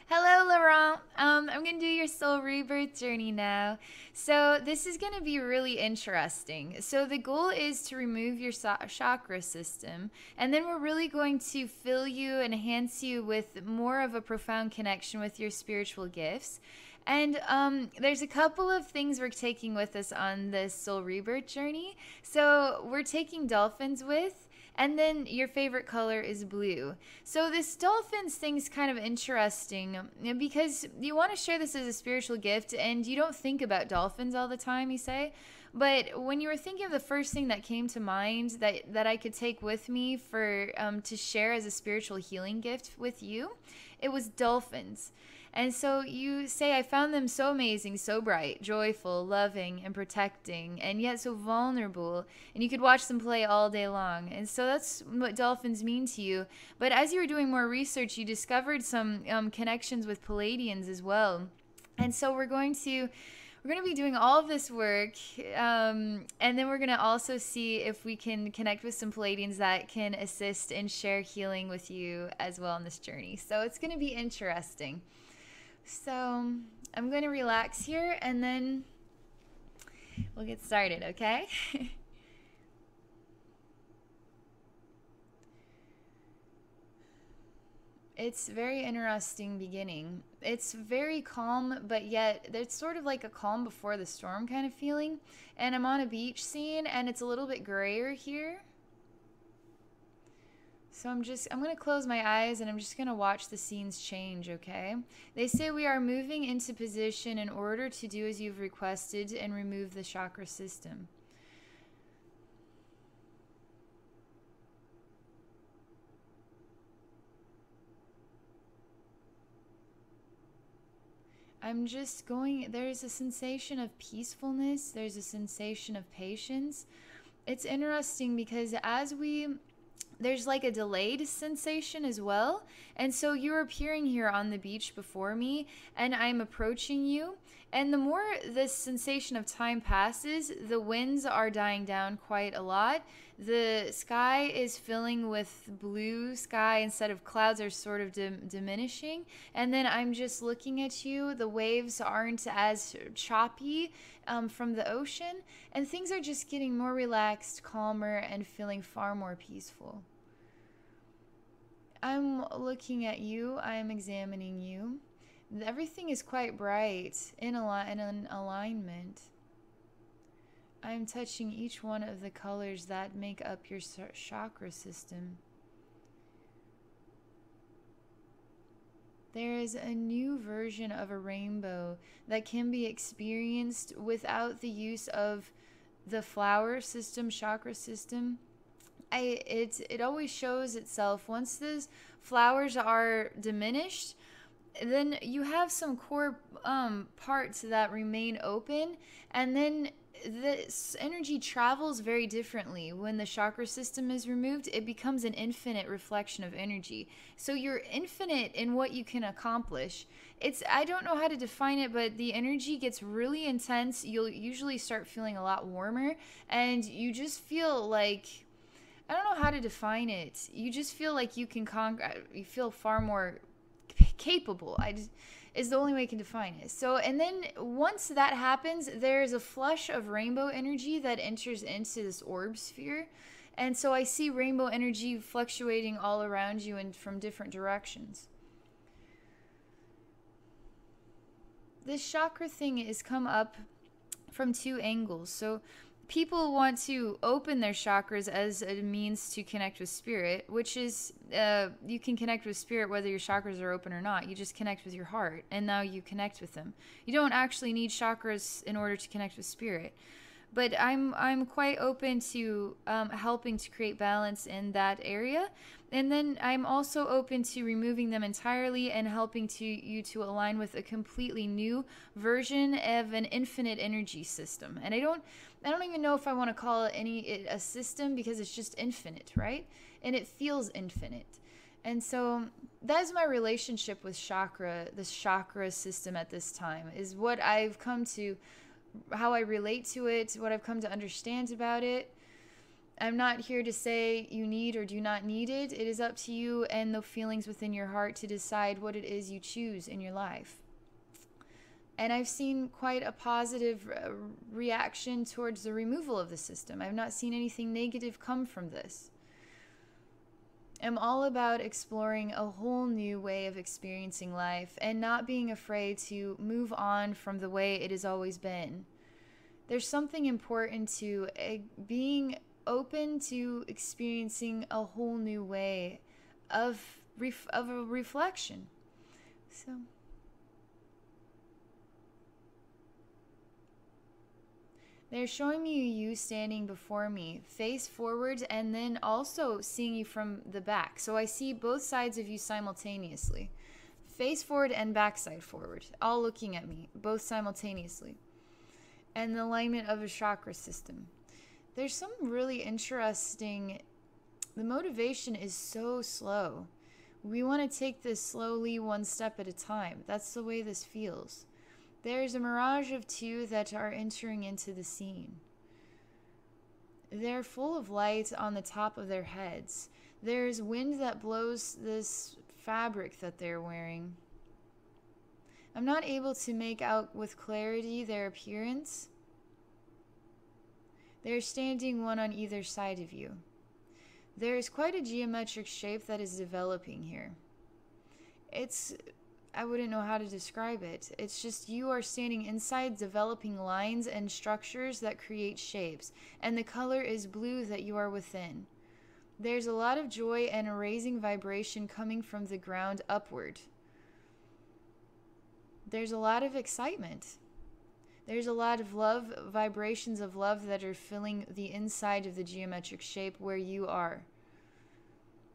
Hello, Laurent. I'm going to do your soul rebirth journey now. So, this is going to be really interesting. So, the goal is to remove your chakra system, and then we're really going to fill you, enhance you with more of a profound connection with your spiritual gifts. And there's a couple of things we're taking with us on this soul rebirth journey. So, we're taking dolphins with. And then your favorite color is blue. So this dolphins thing's kind of interesting because you want to share this as a spiritual gift and you don't think about dolphins all the time, you say. But when you were thinking of the first thing that came to mind that I could take with me for to share as a spiritual healing gift with you, it was dolphins. And so you say, I found them so amazing, so bright, joyful, loving, and protecting, and yet so vulnerable. And you could watch them play all day long. And so that's what dolphins mean to you. But as you were doing more research, you discovered some connections with Pleiadians as well. And so we're going to be doing all of this work, and then we're going to also see if we can connect with some Pleiadians that can assist and share healing with you as well on this journey. So it's going to be interesting. So I'm going to relax here and then we'll get started, okay? It's very interesting beginning. It's very calm, but yet it's sort of like a calm before the storm kind of feeling. And I'm on a beach scene and it's a little bit grayer here. So I'm going to close my eyes and I'm just going to watch the scenes change, okay? They say we are moving into position in order to do as you've requested and remove the chakra system. I'm just going, there's a sensation of peacefulness, there's a sensation of patience. It's interesting because there's like a delayed sensation as well. And so you're appearing here on the beach before me and I'm approaching you. And the more this sensation of time passes, the winds are dying down quite a lot. The sky is filling with blue sky instead of clouds are sort of diminishing. And then I'm just looking at you. The waves aren't as choppy from the ocean. And things are just getting more relaxed, calmer, and feeling far more peaceful. I'm looking at you. I am examining you. Everything is quite bright in an alignment. I'm touching each one of the colors that make up your chakra system. There is a new version of a rainbow that can be experienced without the use of the flower system, chakra system. It always shows itself once those flowers are diminished. Then you have some core parts that remain open, and then this energy travels very differently. When the chakra system is removed, it becomes an infinite reflection of energy. So you're infinite in what you can accomplish. I don't know how to define it, but the energy gets really intense. You'll usually start feeling a lot warmer, and you just feel like, I don't know how to define it. You just feel like you can conquer, you feel far more capable. Is the only way I can define it. So, and then once that happens, there's a flush of rainbow energy that enters into this orb sphere. And so I see rainbow energy fluctuating all around you and from different directions. This chakra thing is come up from two angles. So people want to open their chakras as a means to connect with spirit, which is you can connect with spirit whether your chakras are open or not. You just connect with your heart, and now you connect with them. You don't actually need chakras in order to connect with spirit. But I'm quite open to helping to create balance in that area. And then I'm also open to removing them entirely and helping you to align with a completely new version of an infinite energy system. And I don't even know if I want to call it a system, because it's just infinite, right? And it feels infinite. And so that is my relationship with this chakra system at this time, is what I've come to, how I relate to it, what I've come to understand about it. I'm not here to say you need or do not need it. It is up to you and the feelings within your heart to decide what it is you choose in your life. And I've seen quite a positive reaction towards the removal of the system. I've not seen anything negative come from this. I'm all about exploring a whole new way of experiencing life and not being afraid to move on from the way it has always been. There's something important to being open to experiencing a whole new way of a reflection. So they're showing me you standing before me, face forward, and then also seeing you from the back. So I see both sides of you simultaneously. Face forward and backside forward, all looking at me, both simultaneously. And the alignment of a chakra system. There's some really interesting... The motivation is so slow. We want to take this slowly, one step at a time. That's the way this feels. There's a mirage of two that are entering into the scene. They're full of light on the top of their heads. There's wind that blows this fabric that they're wearing. I'm not able to make out with clarity their appearance. They're standing one on either side of you. There is quite a geometric shape that is developing here. I wouldn't know how to describe it. It's just you are standing inside developing lines and structures that create shapes, and the color is blue that you are within. There's a lot of joy and a raising vibration coming from the ground upward. There's a lot of excitement. There's a lot of love, vibrations of love that are filling the inside of the geometric shape where you are.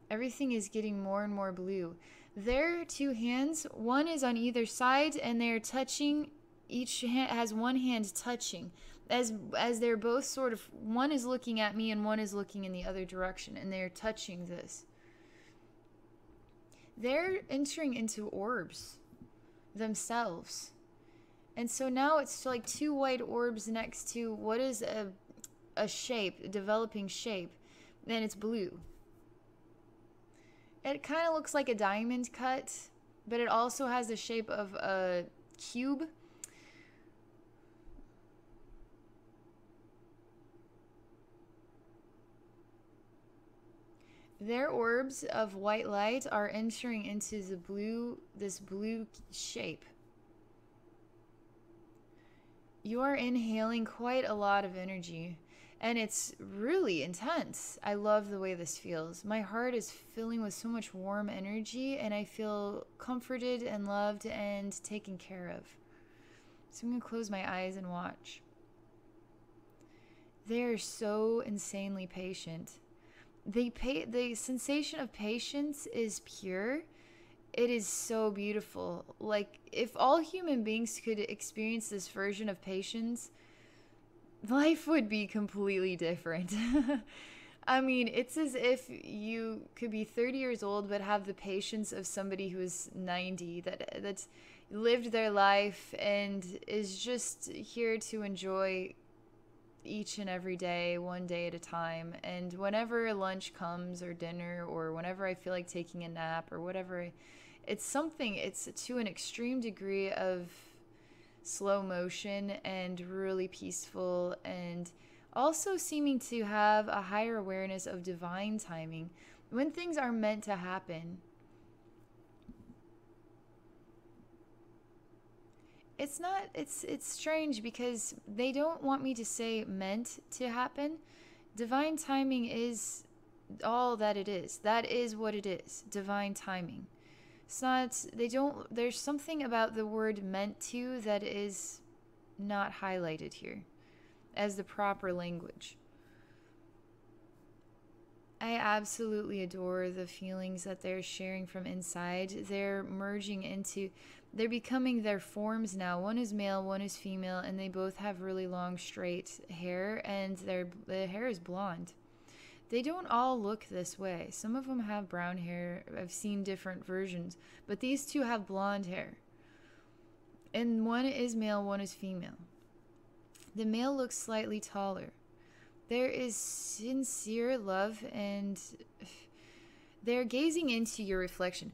Everything is getting more and more blue. Their two hands, one is on either side, and they're touching. Each hand has one hand touching, as they're both sort of, one is looking at me and one is looking in the other direction, and they're touching this. They're entering into orbs themselves. And so now it's like two white orbs next to what is a shape, a developing shape, and it's blue. It kind of looks like a diamond cut, but it also has the shape of a cube. Their orbs of white light are entering into the this blue shape. You are inhaling quite a lot of energy, and it's really intense. I love the way this feels. My heart is filling with so much warm energy, and I feel comforted and loved and taken care of. So I'm going to close my eyes and watch. They are so insanely patient. The sensation of patience is pure. It is so beautiful. Like, if all human beings could experience this version of patience, life would be completely different. I mean, it's as if you could be 30 years old but have the patience of somebody who is 90, that's lived their life and is just here to enjoy each and every day, one day at a time. And whenever lunch comes or dinner or whenever I feel like taking a nap or whatever, it's to an extreme degree of slow motion and really peaceful, and also seeming to have a higher awareness of divine timing when things are meant to happen. It's strange because they don't want me to say meant to happen. Divine timing is all that it is. That is what it is. Divine timing. It's not, there's something about the word meant to that is not highlighted here as the proper language. I absolutely adore the feelings that they're sharing from inside. They're becoming their forms now. One is male, one is female, and they both have really long, straight hair, and the hair is blonde. They don't all look this way. Some of them have brown hair. I've seen different versions, but these two have blonde hair. And one is male, one is female. The male looks slightly taller. There is sincere love, and they're gazing into your reflection.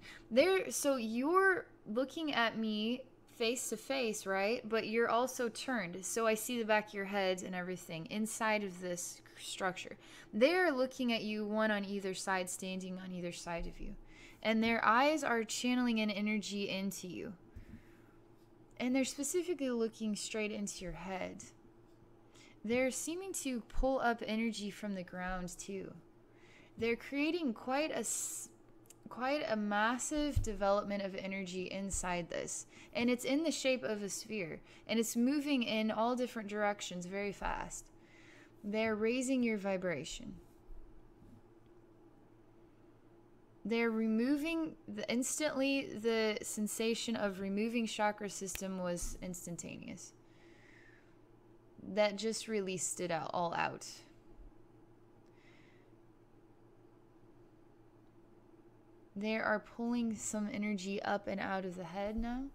So you're looking at me face to face, right? But you're also turned. So I see the back of your head and everything inside of this structure. They're looking at you, one on either side, standing on either side of you. And their eyes are channeling an energy into you. And they're specifically looking straight into your head. They're seeming to pull up energy from the ground too. They're creating quite a massive development of energy inside this. And it's in the shape of a sphere. And it's moving in all different directions very fast. They're raising your vibration. They're removing, instantly the sensation of removing chakra system was instantaneous. That just released it all out. They are pulling some energy up and out of the head now.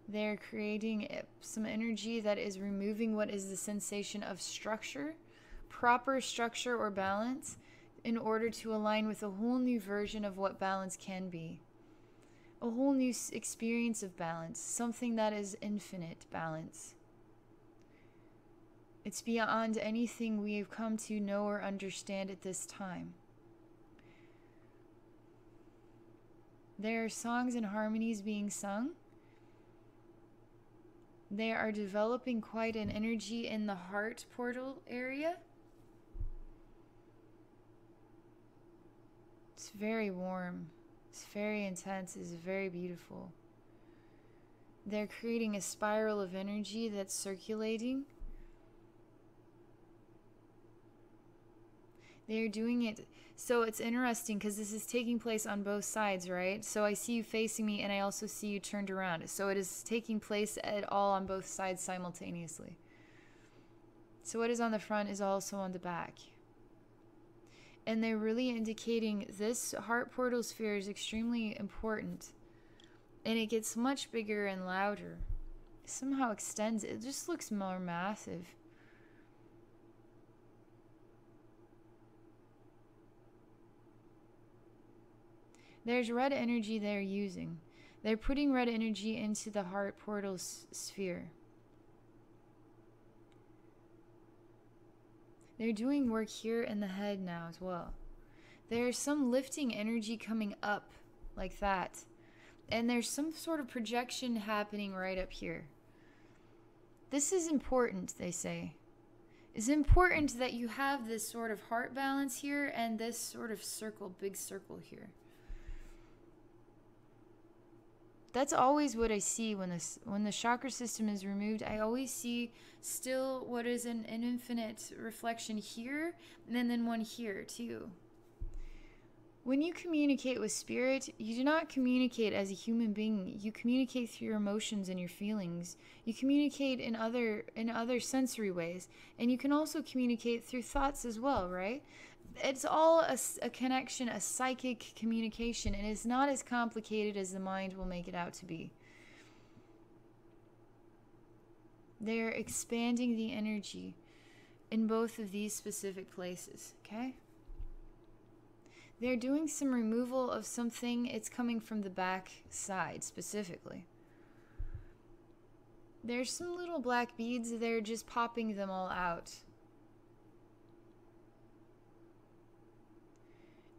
They're creating some energy that is removing what is the sensation of structure, proper structure or balance, in order to align with a whole new version of what balance can be. A whole new experience of balance, something that is infinite balance. It's beyond anything we have come to know or understand at this time. There are songs and harmonies being sung. They are developing quite an energy in the heart portal area. It's very warm. It's very intense. It's very beautiful. They're creating a spiral of energy that's circulating. They're doing it. So it's interesting because this is taking place on both sides, right? So I see you facing me and I also see you turned around. So it is taking place at all on both sides simultaneously. So what is on the front is also on the back. And they're really indicating this heart portal sphere is extremely important. And it gets much bigger and louder. It somehow extends. It just looks more massive. There's red energy they're using. They're putting red energy into the heart portal sphere. They're doing work here in the head now as well. There's some lifting energy coming up like that. And there's some sort of projection happening right up here. This is important, they say. It's important that you have this sort of heart balance here and this sort of circle, big circle here. That's always what I see when the chakra system is removed. I always see still what is an infinite reflection here, and then one here too. When you communicate with spirit, you do not communicate as a human being. You communicate through your emotions and your feelings. You communicate in other sensory ways, and you can also communicate through thoughts as well, right? It's all a connection, a psychic communication, and it's not as complicated as the mind will make it out to be. They're expanding the energy in both of these specific places, okay? They're doing some removal of something. It's coming from the back side specifically. There's some little black beads. They're just popping them all out.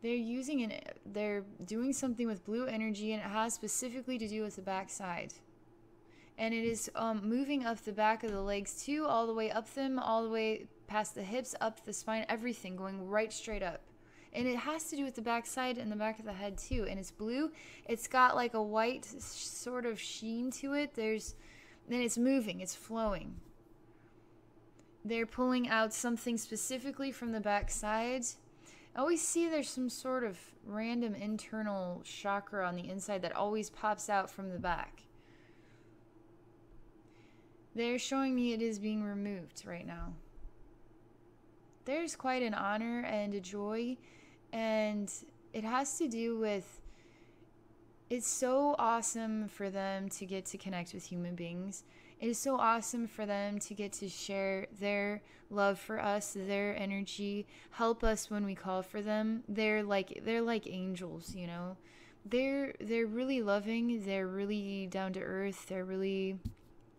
They're doing something with blue energy, and it has specifically to do with the back side. And it is moving up the back of the legs too, all the way up them, all the way past the hips, up the spine, everything going right straight up. And it has to do with the back side and the back of the head too. And it's blue. It's got like a white sort of sheen to it. Then it's moving. It's flowing. They're pulling out something specifically from the back side. I always see there's some sort of random internal chakra on the inside that always pops out from the back. They're showing me it is being removed right now. There's quite an honor and a joy, and it has to do with, it's so awesome for them to get to connect with human beings. It is so awesome for them to get to share their love for us, their energy, help us when we call for them. They're like angels, you know. They're really loving, they're really down to earth, they're really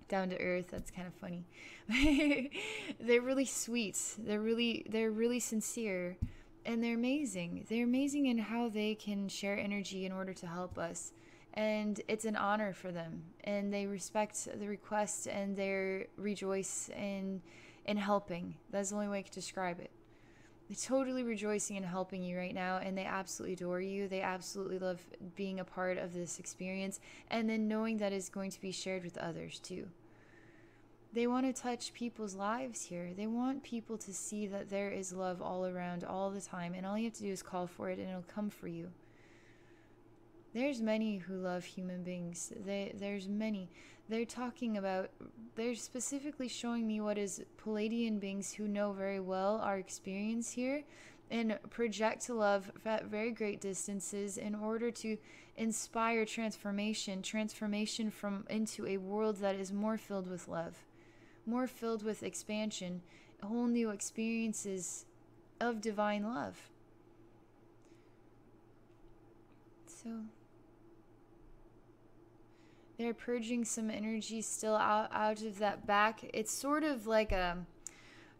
down to earth. That's kind of funny. They're really sweet. They're really sincere, and they're amazing. They're amazing in how they can share energy in order to help us. And it's an honor for them, and they respect the request, and they rejoice in helping. That's the only way I can describe it. They're totally rejoicing and helping you right now, and they absolutely adore you. They absolutely love being a part of this experience, and then knowing that it's going to be shared with others too. They want to touch people's lives here. They want people to see that there is love all around all the time, and all you have to do is call for it, and it'll come for you. There's many who love human beings. There's many. They're specifically showing me what is Pleiadian beings who know very well our experience here and project love at very great distances in order to inspire transformation from into a world that is more filled with love, more filled with expansion, whole new experiences of divine love. So they're purging some energy still out of that back. It's sort of like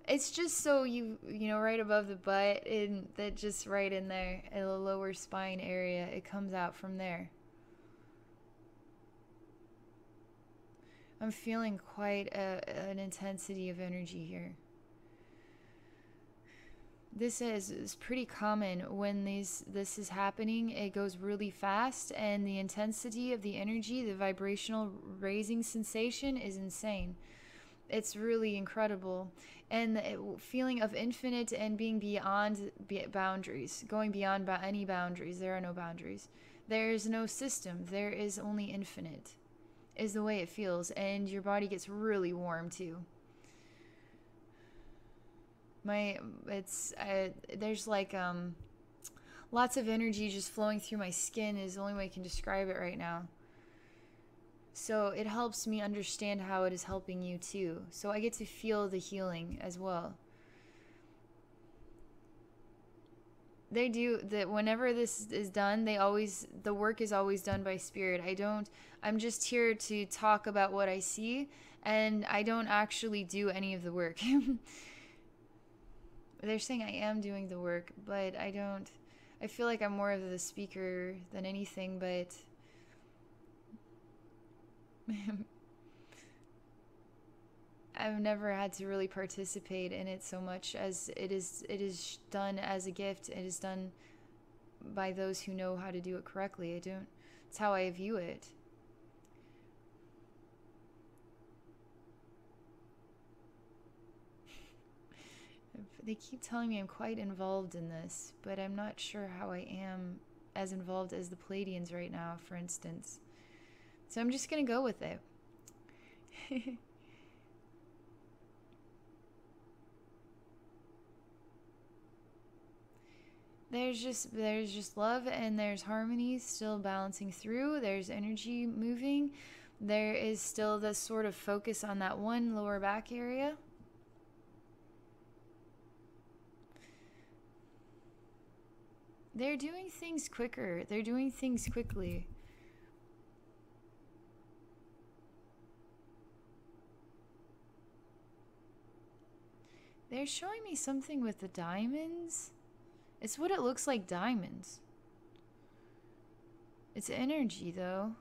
it's just so you know, right above the butt, and that just right in there in the lower spine area. It comes out from there. I'm feeling quite an intensity of energy here. This is pretty common when this is happening. It goes really fast, and the intensity of the energy, the vibrational raising sensation is insane. It's really incredible. And the feeling of infinite and being beyond boundaries, going beyond any boundaries. There are no boundaries. There is no system. There is only infinite, is the way it feels. And your body gets really warm too. There's like lots of energy just flowing through my skin is the only way I can describe it right now. So it helps me understand how it is helping you too. So I get to feel the healing as well. They do that whenever this is done, the work is always done by spirit. I'm just here to talk about what I see, and I don't actually do any of the work. They're saying I am doing the work, but I don't. I feel like I'm more of the speaker than anything, but I've never had to really participate in it so much as it is done as a gift. It is done by those who know how to do it correctly. It's how I view it. They keep telling me I'm quite involved in this, but I'm not sure how I am as involved as the Pleiadians right now, for instance. So I'm just going to go with it. There's just love, and there's harmony still balancing through. There's energy moving. There is still this sort of focus on that one lower back area. They're doing things quicker. They're doing things quickly. They're showing me something with the diamonds. It's what it looks like, diamonds. It's energy, though.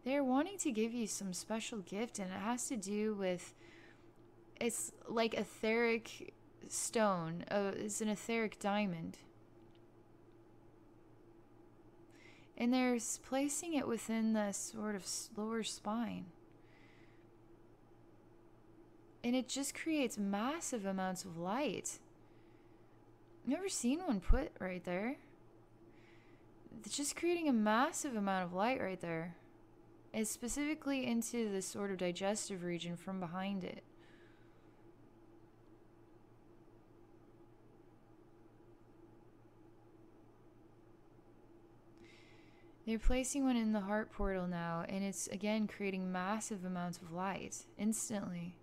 They're wanting to give you some special gift, and it has to do with... It's like etheric stone. It's an etheric diamond. And they're placing it within the sort of lower spine. And it just creates massive amounts of light. I've never seen one put right there. It's just creating a massive amount of light right there. It's specifically into the sort of digestive region from behind it. They're placing one in the heart portal now, and it's again creating massive amounts of light instantly.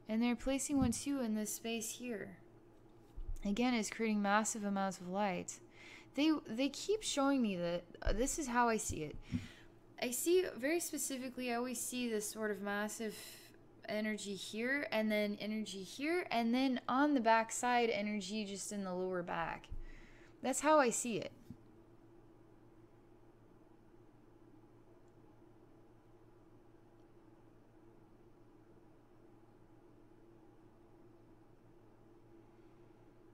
And they're placing one too in this space here. Again, it's creating massive amounts of light. They keep showing me that this is how I see it. I see very specifically, I always see this sort of massive energy here, and then energy here, and then on the back side energy just in the lower back. That's how I see it.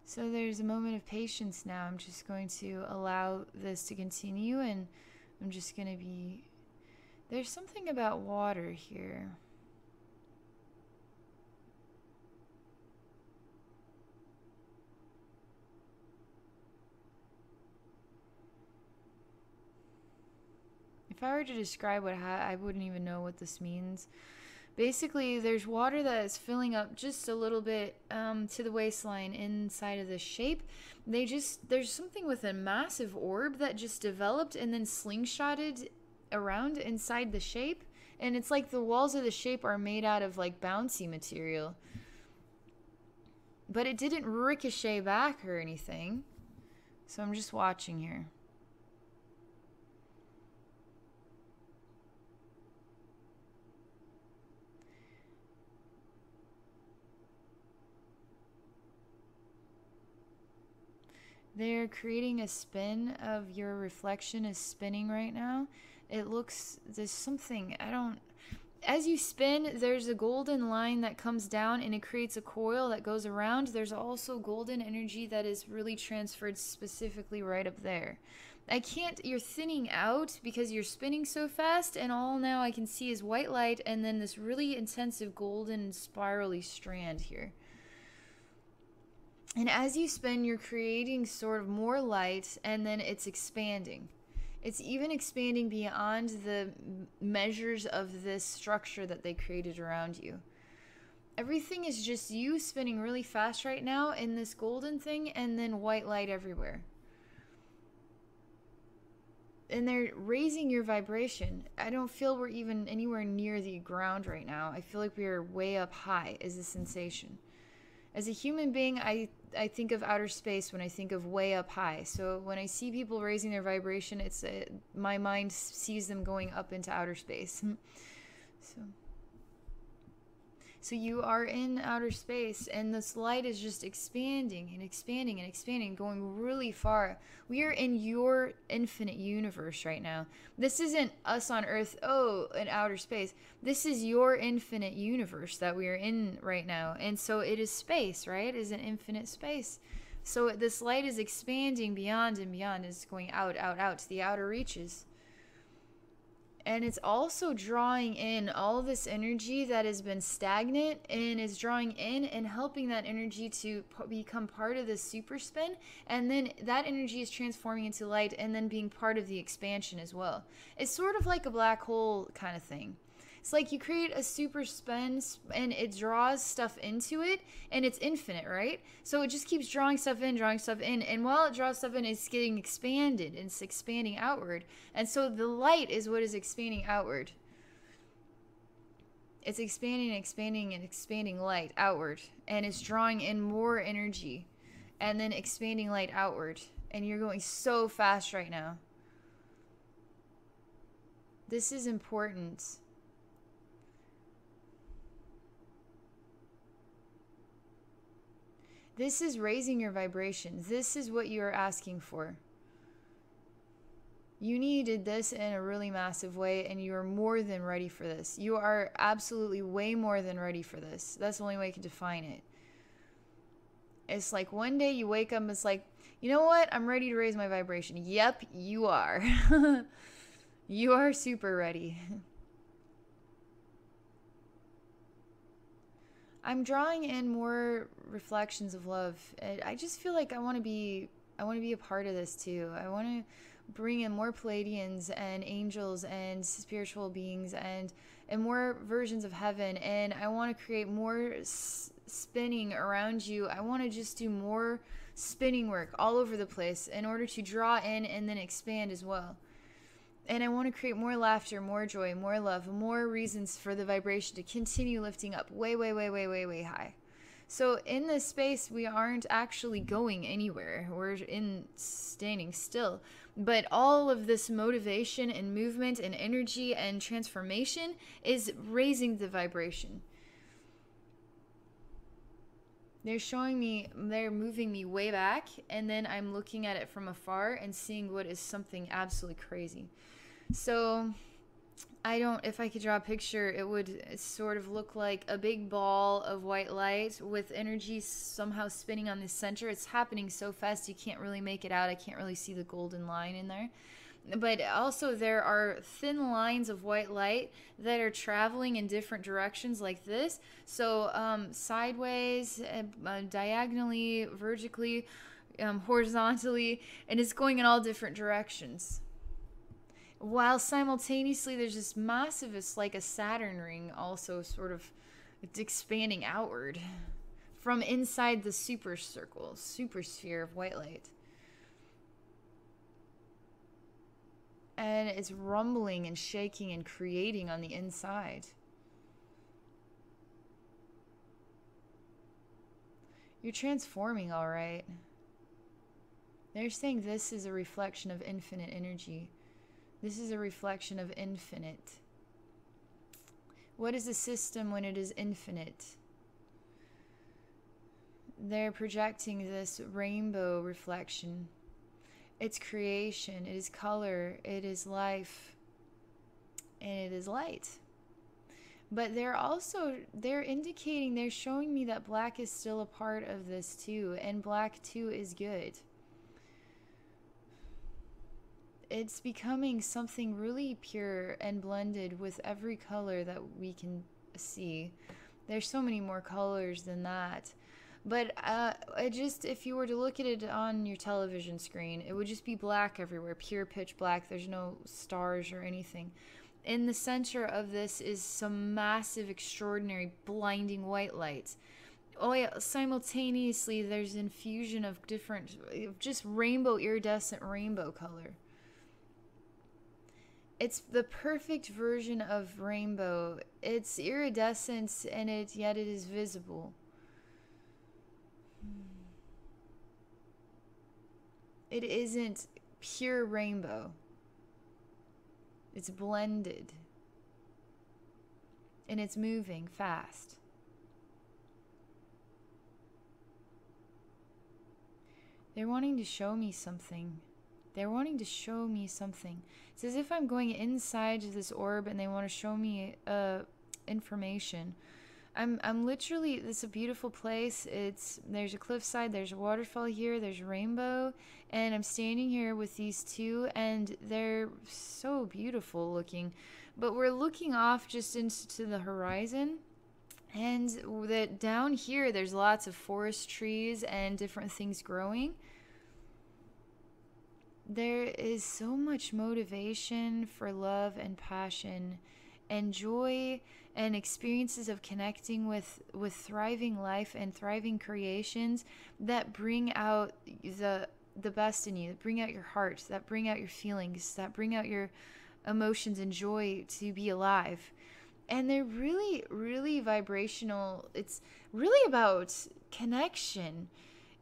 So there's a moment of patience now. I'm just going to allow this to continue, and I'm just going to be... There's something about water here. If I were to describe what I wouldn't even know what this means. Basically, there's water that is filling up just a little bit to the waistline inside of this shape. There's something with a massive orb that just developed and then slingshotted around inside the shape. And it's like the walls of the shape are made out of like bouncy material. But it didn't ricochet back or anything. So I'm just watching here. They're creating a spin of your reflection is spinning right now. It looks, there's something, as you spin, there's a golden line that comes down and it creates a coil that goes around. There's also golden energy that is really transferred specifically right up there. You're thinning out because you're spinning so fast, and all now I can see is white light and then this really intensive golden spirally strand here. And as you spin, you're creating sort of more light, and then it's expanding. It's even expanding beyond the measures of this structure that they created around you. Everything is just you spinning really fast right now in this golden thing, and then white light everywhere. And they're raising your vibration. I don't feel we're even anywhere near the ground right now. I feel like we are way up high is the sensation. As a human being, I think of outer space when I think of way up high. So when I see people raising their vibration, my mind sees them going up into outer space. So you are in outer space, and this light is just expanding and expanding and expanding, going really far. We are in your infinite universe right now. This isn't us on Earth, in outer space. This is your infinite universe that we are in right now. And so it is space, right? It is an infinite space. So this light is expanding beyond and beyond. It's going out, out, out to the outer reaches. And it's also drawing in all this energy that has been stagnant, and is drawing in and helping that energy to become part of the super spin. And then that energy is transforming into light and then being part of the expansion as well. It's sort of like a black hole kind of thing. It's like you create a super spin and it draws stuff into it, and it's infinite, right? So it just keeps drawing stuff in. And while it draws stuff in, it's getting expanded, and it's expanding outward. And so the light is what is expanding outward. It's expanding and expanding and expanding light outward. And it's drawing in more energy and then expanding light outward. And you're going so fast right now. This is important. This is raising your vibration. This is what you are asking for. You needed this in a really massive way, and you are more than ready for this. You are absolutely way more than ready for this. That's the only way I can define it. It's like one day you wake up and it's like, you know what? I'm ready to raise my vibration. Yep, you are. You are super ready. I'm drawing in more reflections of love. I just feel like I want to be a part of this too. I want to bring in more Pleiadians and angels and spiritual beings and more versions of heaven. And I want to create more spinning around you. I want to just do more spinning work all over the place in order to draw in and then expand as well. And I want to create more laughter, more joy, more love, more reasons for the vibration to continue lifting up way, way, way, way, way, way high. So in this space, we aren't actually going anywhere. We're standing still. But all of this motivation and movement and energy and transformation is raising the vibration. They're showing me, they're moving me way back, and then I'm looking at it from afar and seeing what is something absolutely crazy. So if I could draw a picture, it would sort of look like a big ball of white light with energy somehow spinning on the center. It's happening so fast you can't really make it out. I can't really see the golden line in there. But also there are thin lines of white light that are traveling in different directions like this. So sideways, diagonally, vertically, horizontally, and it's going in all different directions. While simultaneously there's this massive, it's like a Saturn ring also sort of expanding outward from inside the super sphere of white light. And it's rumbling and shaking and creating on the inside. You're transforming, all right. They're saying this is a reflection of infinite energy. This is a reflection of infinite. What is a system when it is infinite? They're projecting this rainbow reflection. It's creation, it is color, it is life, and it is light. But they're indicating, they're showing me that black is still a part of this too, and black too is good. It's becoming something really pure and blended with every color that we can see. There's so many more colors than that. But if you were to look at it on your television screen, it would just be black everywhere, pure pitch black. There's no stars or anything. In the center of this is some massive, extraordinary, blinding white lights. Oh yeah, simultaneously there's infusion of different, just rainbow, iridescent rainbow color. It's the perfect version of rainbow. It's iridescent and yet it is visible. It isn't pure rainbow. It's blended. And it's moving fast. They're wanting to show me something. They're wanting to show me something. It's as if I'm going inside this orb and they want to show me information. I'm literally, it's a beautiful place. There's a cliffside, there's a waterfall here, there's a rainbow, and I'm standing here with these two, and they're so beautiful looking. But we're looking off just into the horizon, and that down here there's lots of forest trees and different things growing. There is so much motivation for love and passion and joy and experiences of connecting with thriving life and thriving creations that bring out the best in you, that bring out your heart, that bring out your feelings, that bring out your emotions and joy to be alive. And they're really, really vibrational. It's really about connection,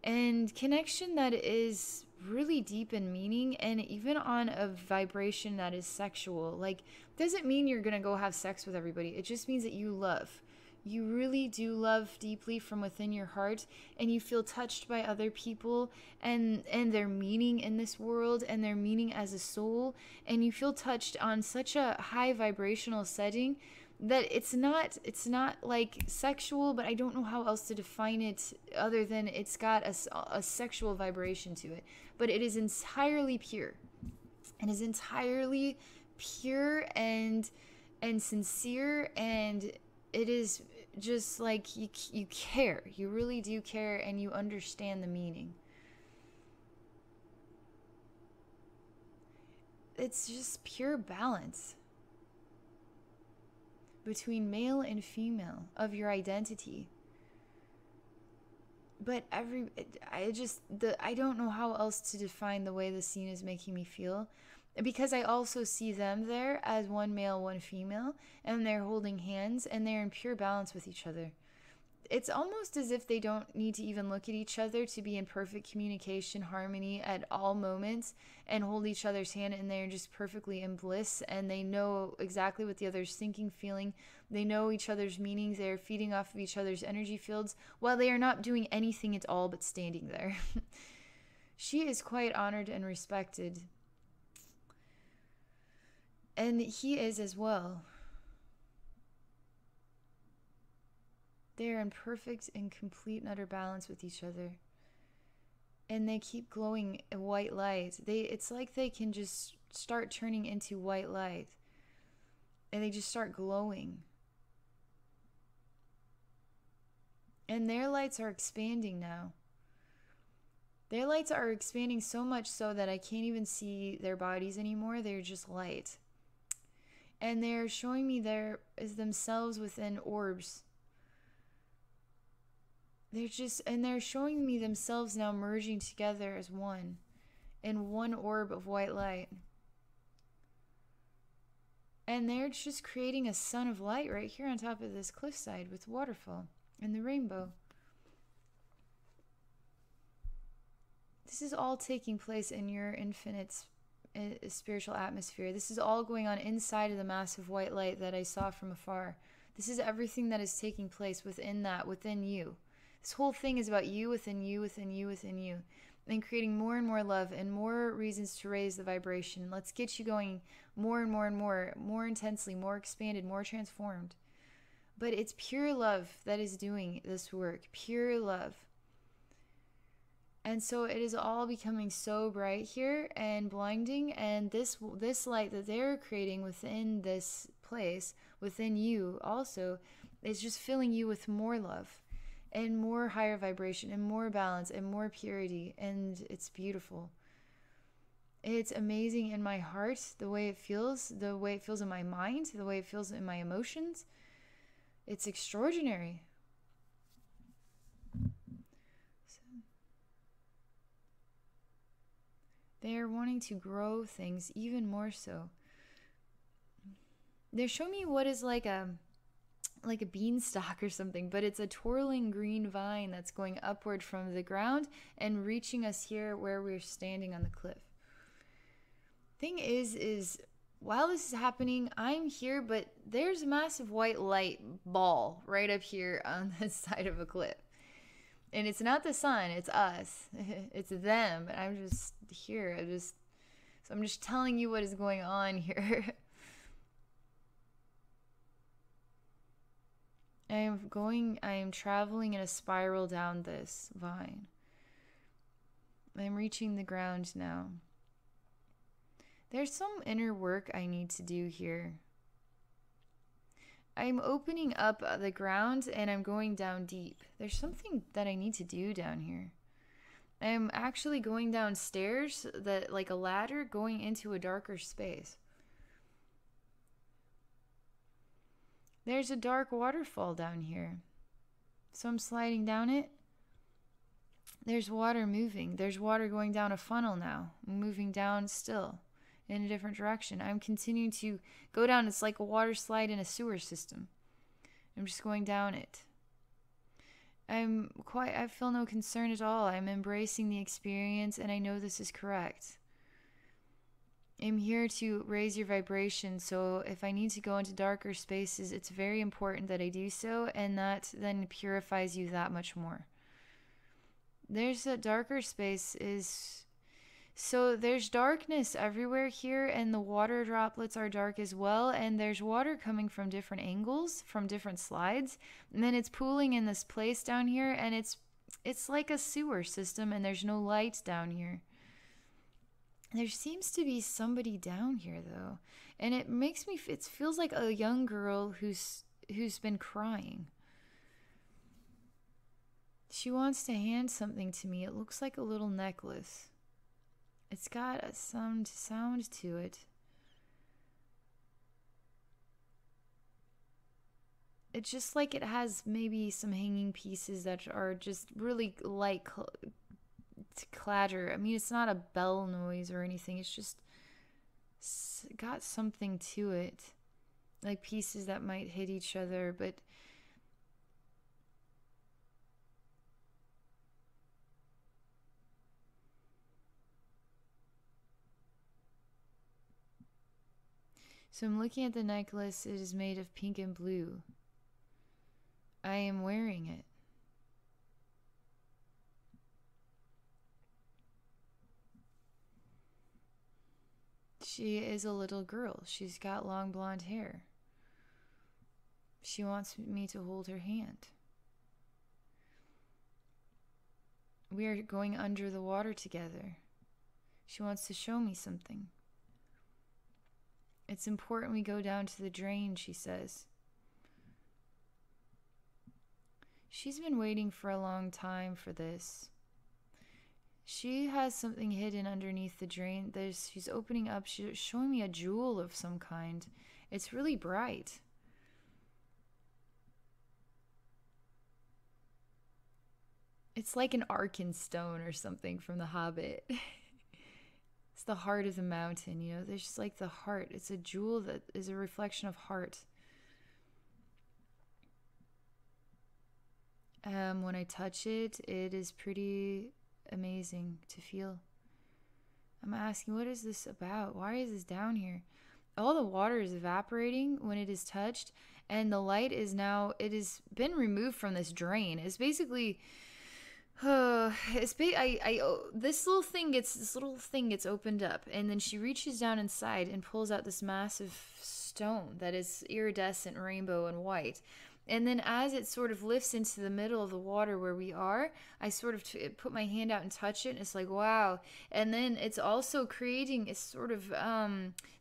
and connection that is really deep in meaning, and even on a vibration that is sexual. Like, doesn't mean you're gonna go have sex with everybody. It just means that you love. You really do love deeply from within your heart, and you feel touched by other people and their meaning in this world and their meaning as a soul, and you feel touched on such a high vibrational setting that it's not like sexual, but I don't know how else to define it other than it's got a sexual vibration to it. But it is entirely pure. It is entirely pure and sincere, and it is just like you care. You really do care, and you understand the meaning. It's just pure balance between male and female of your identity. but I don't know how else to define the way the scene is making me feel, because I also see them there as one male, one female, and they're holding hands and they're in pure balance with each other. It's almost as if they don't need to even look at each other to be in perfect communication, harmony at all moments, and hold each other's hand, and they're just perfectly in bliss, and they know exactly what the other's thinking, feeling. They know each other's meanings. They're feeding off of each other's energy fields while they are not doing anything at all but standing there. She is quite honored and respected. And he is as well. They are in perfect and complete and utter balance with each other. And they keep glowing a white light. It's like they can just start turning into white light. And they just start glowing. And their lights are expanding now. Their lights are expanding so much so that I can't even see their bodies anymore. They're just light. And they're showing me there as themselves within orbs. They're showing me themselves now merging together as one, in one orb of white light. And they're just creating a sun of light right here on top of this cliffside with waterfall and the rainbow. This is all taking place in your infinite spiritual atmosphere. This is all going on inside of the massive white light that I saw from afar. This is everything that is taking place within that, within you. This whole thing is about you, within you, within you, within you. And creating more and more love and more reasons to raise the vibration. Let's get you going more and more and more intensely, more expanded, more transformed. But it's pure love that is doing this work. Pure love. And so it is all becoming so bright here and blinding. And this light that they're creating within this place, within you also, is just filling you with more love. And more higher vibration, and more balance, and more purity, and it's beautiful. It's amazing in my heart, the way it feels in my mind, the way it feels in my emotions. It's extraordinary. They are wanting to grow things even more so. They're showing me what is like a beanstalk or something, but it's a twirling green vine that's going upward from the ground and reaching us here where we're standing on the cliff. Thing is while this is happening, I'm here, but there's a massive white light ball right up here on the side of a cliff. And it's not the sun, it's us. It's them. And I'm just here. So I'm just telling you what is going on here. I am traveling in a spiral down this vine. I'm reaching the ground now. There's some inner work I need to do here. I'm opening up the ground and I'm going down deep. There's something that I need to do down here. I'm actually going downstairs, like a ladder, going into a darker space. There's a dark waterfall down here. So I'm sliding down it. There's water moving. There's water going down a funnel now. I'm moving down still in a different direction. I'm continuing to go down. It's like a water slide in a sewer system. I'm just going down it. I feel no concern at all. I'm embracing the experience and I know this is correct. I'm here to raise your vibration, so if I need to go into darker spaces, it's very important that I do so, and that then purifies you that much more. There's a darker space so there's darkness everywhere here, and the water droplets are dark as well, and there's water coming from different angles, from different slides, and then it's pooling in this place down here, and it's like a sewer system, and there's no light down here. There seems to be somebody down here though, and it feels like a young girl who's been crying. She wants to hand something to me. It looks like a little necklace. It's got a sound to it. it's just like it has maybe some hanging pieces that are just really light clatter. I mean, it's not a bell noise or anything. It's just got something to it, like pieces that might hit each other, but so I'm looking at the necklace. It is made of pink and blue. I am wearing it. She is a little girl. She's got long blonde hair. She wants me to hold her hand. We are going under the water together. She wants to show me something. It's important we go down to the drain, she says. She's been waiting for a long time for this. She has something hidden underneath the drain. She's opening up. She's showing me a jewel of some kind. It's really bright. It's like an Arkenstone or something from The Hobbit. It's the heart of the mountain, you know. There's just like the heart. It's a jewel that is a reflection of heart. When I touch it, it is pretty amazing to feel. I'm asking, what is this about? Why is this down here? All the water is evaporating when it is touched, and the light is now, it has been removed from this drain. It's basically, this little thing gets opened up, and then she reaches down inside and pulls out this massive stone that is iridescent rainbow and white. And then as it sort of lifts into the middle of the water where we are, I sort of put my hand out and touch it, and it's like, wow. And then it's also creating a sort of,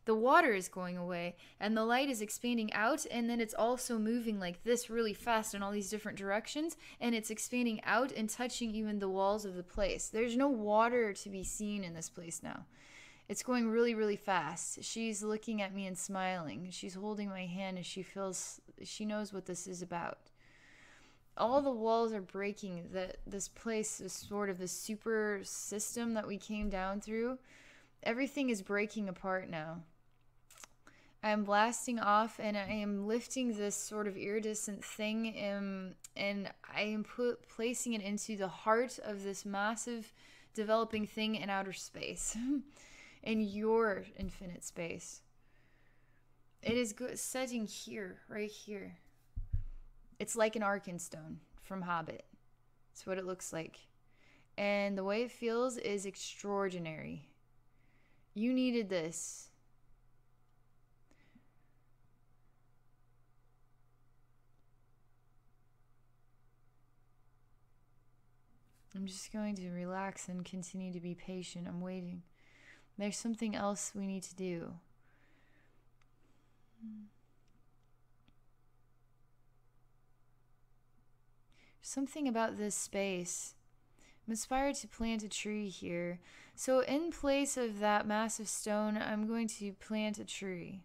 the water is going away, and the light is expanding out, and then it's also moving like this really fast in all these different directions, and it's expanding out and touching even the walls of the place. There's no water to be seen in this place now. It's going really, really fast. She's looking at me and smiling. She's holding my hand, and she knows what this is about. All the walls are breaking. This place is sort of the super system that we came down through. Everything is breaking apart now. I am blasting off, and I am lifting this sort of iridescent thing, and I am placing it into the heart of this massive developing thing in outer space. In your infinite space. It is good setting here, right here. It's like an Arkenstone from Hobbit. It's what it looks like. And the way it feels is extraordinary. You needed this. I'm just going to relax and continue to be patient. I'm waiting. There's something else we need to do. Something about this space. I'm inspired to plant a tree here. So in place of that massive stone, I'm going to plant a tree.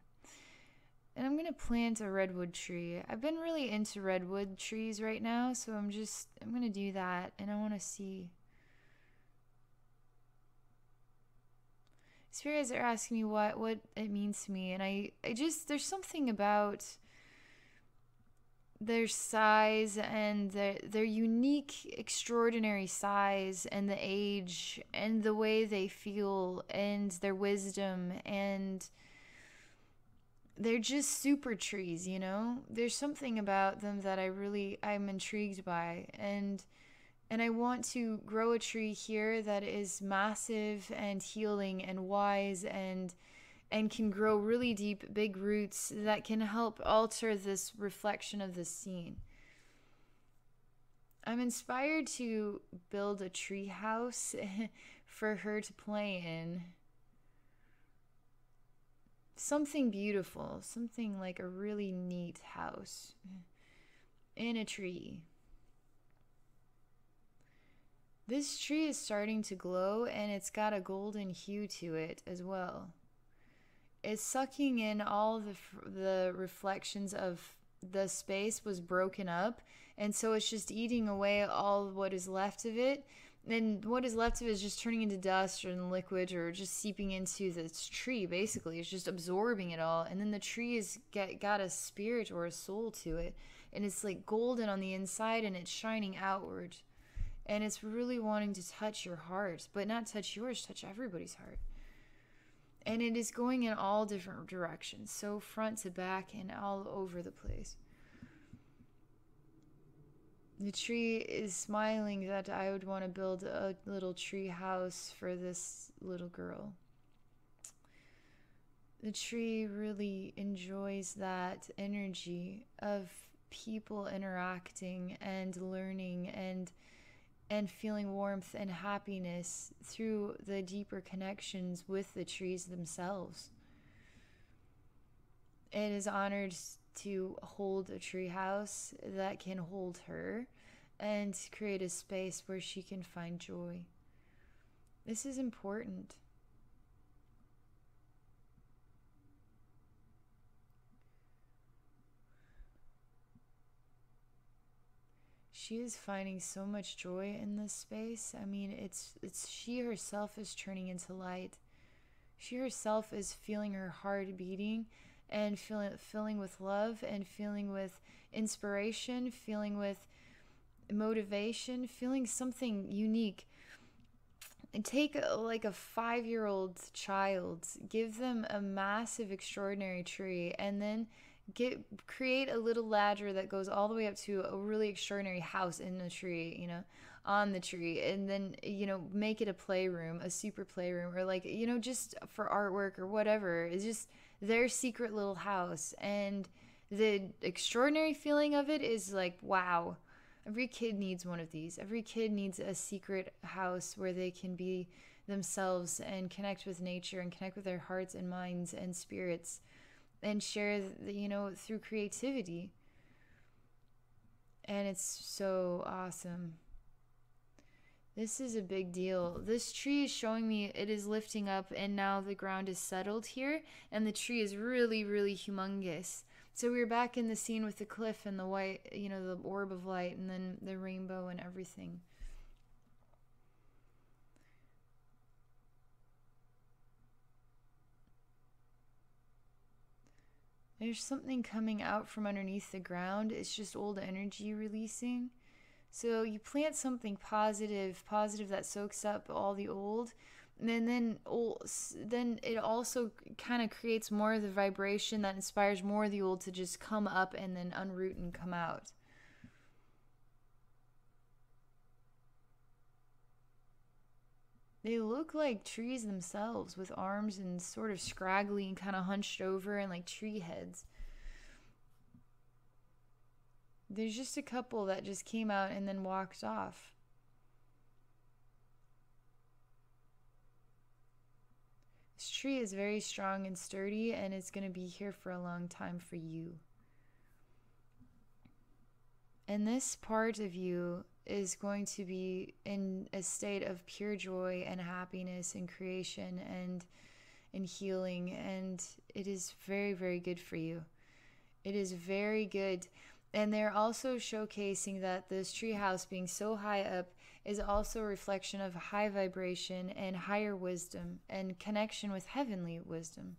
And I'm going to plant a redwood tree. I've been really into redwood trees right now, so I'm going to do that, and I want to see. Spirits are asking me what it means to me, and I just, there's something about their size and their unique, extraordinary size, and the age, and the way they feel, and their wisdom, and they're just super trees, you know? There's something about them that I'm intrigued by, and I want to grow a tree here that is massive and healing and wise and can grow really deep, big roots that can help alter this reflection of the scene. I'm inspired to build a tree house for her to play in. Something beautiful, something like a really neat house in a tree. This tree is starting to glow, and it's got a golden hue to it as well. It's sucking in all the reflections of the space was broken up, and so it's just eating away all of what is left of it. And what is left of it is just turning into dust or liquid or just seeping into this tree. Basically, it's just absorbing it all, and then the tree is got a spirit or a soul to it, and it's like golden on the inside, and it's shining outward, and it's really wanting to touch your heart, but not touch yours, touch everybody's heart. And it is going in all different directions, so front to back and all over the place. The tree is smiling that I would want to build a little tree house for this little girl. The tree really enjoys that energy of people interacting and learning and feeling warmth and happiness through the deeper connections with the trees themselves. It is honored to hold a tree house that can hold her and create a space where she can find joy. This is important. She is finding so much joy in this space. I mean, it's she herself is turning into light. She herself is feeling her heart beating and filling with love and feeling with inspiration, feeling with motivation, feeling something unique. And take like a 5-year-old child, give them a massive, extraordinary tree, and then create a little ladder that goes all the way up to a really extraordinary house in the tree, you know, on the tree, and then, you know, make it a playroom, a super playroom, or like, you know, just for artwork or whatever. It's just their secret little house. And the extraordinary feeling of it is like, wow, every kid needs one of these. Every kid needs a secret house where they can be themselves and connect with nature and connect with their hearts and minds and spirits, and share, you know, through creativity. And it's so awesome. This is a big deal. This tree is showing me it is lifting up, and now the ground is settled here, and the tree is really, really humongous. So we're back in the scene with the cliff and the white, you know, the orb of light, and then the rainbow and everything. There's something coming out from underneath the ground. It's just old energy releasing. So you plant something positive that soaks up all the old, and then it also kind of creates more of the vibration that inspires more of the old to just come up and then unroot and come out. They look like trees themselves, with arms and sort of scraggly and kind of hunched over and like tree heads. There's just a couple that just came out and then walked off. This tree is very strong and sturdy, and it's going to be here for a long time for you. And this part of you is going to be in a state of pure joy and happiness and creation and healing, and it is very, very good for you. It is very good. And they're also showcasing that this treehouse being so high up is also a reflection of high vibration and higher wisdom and connection with heavenly wisdom.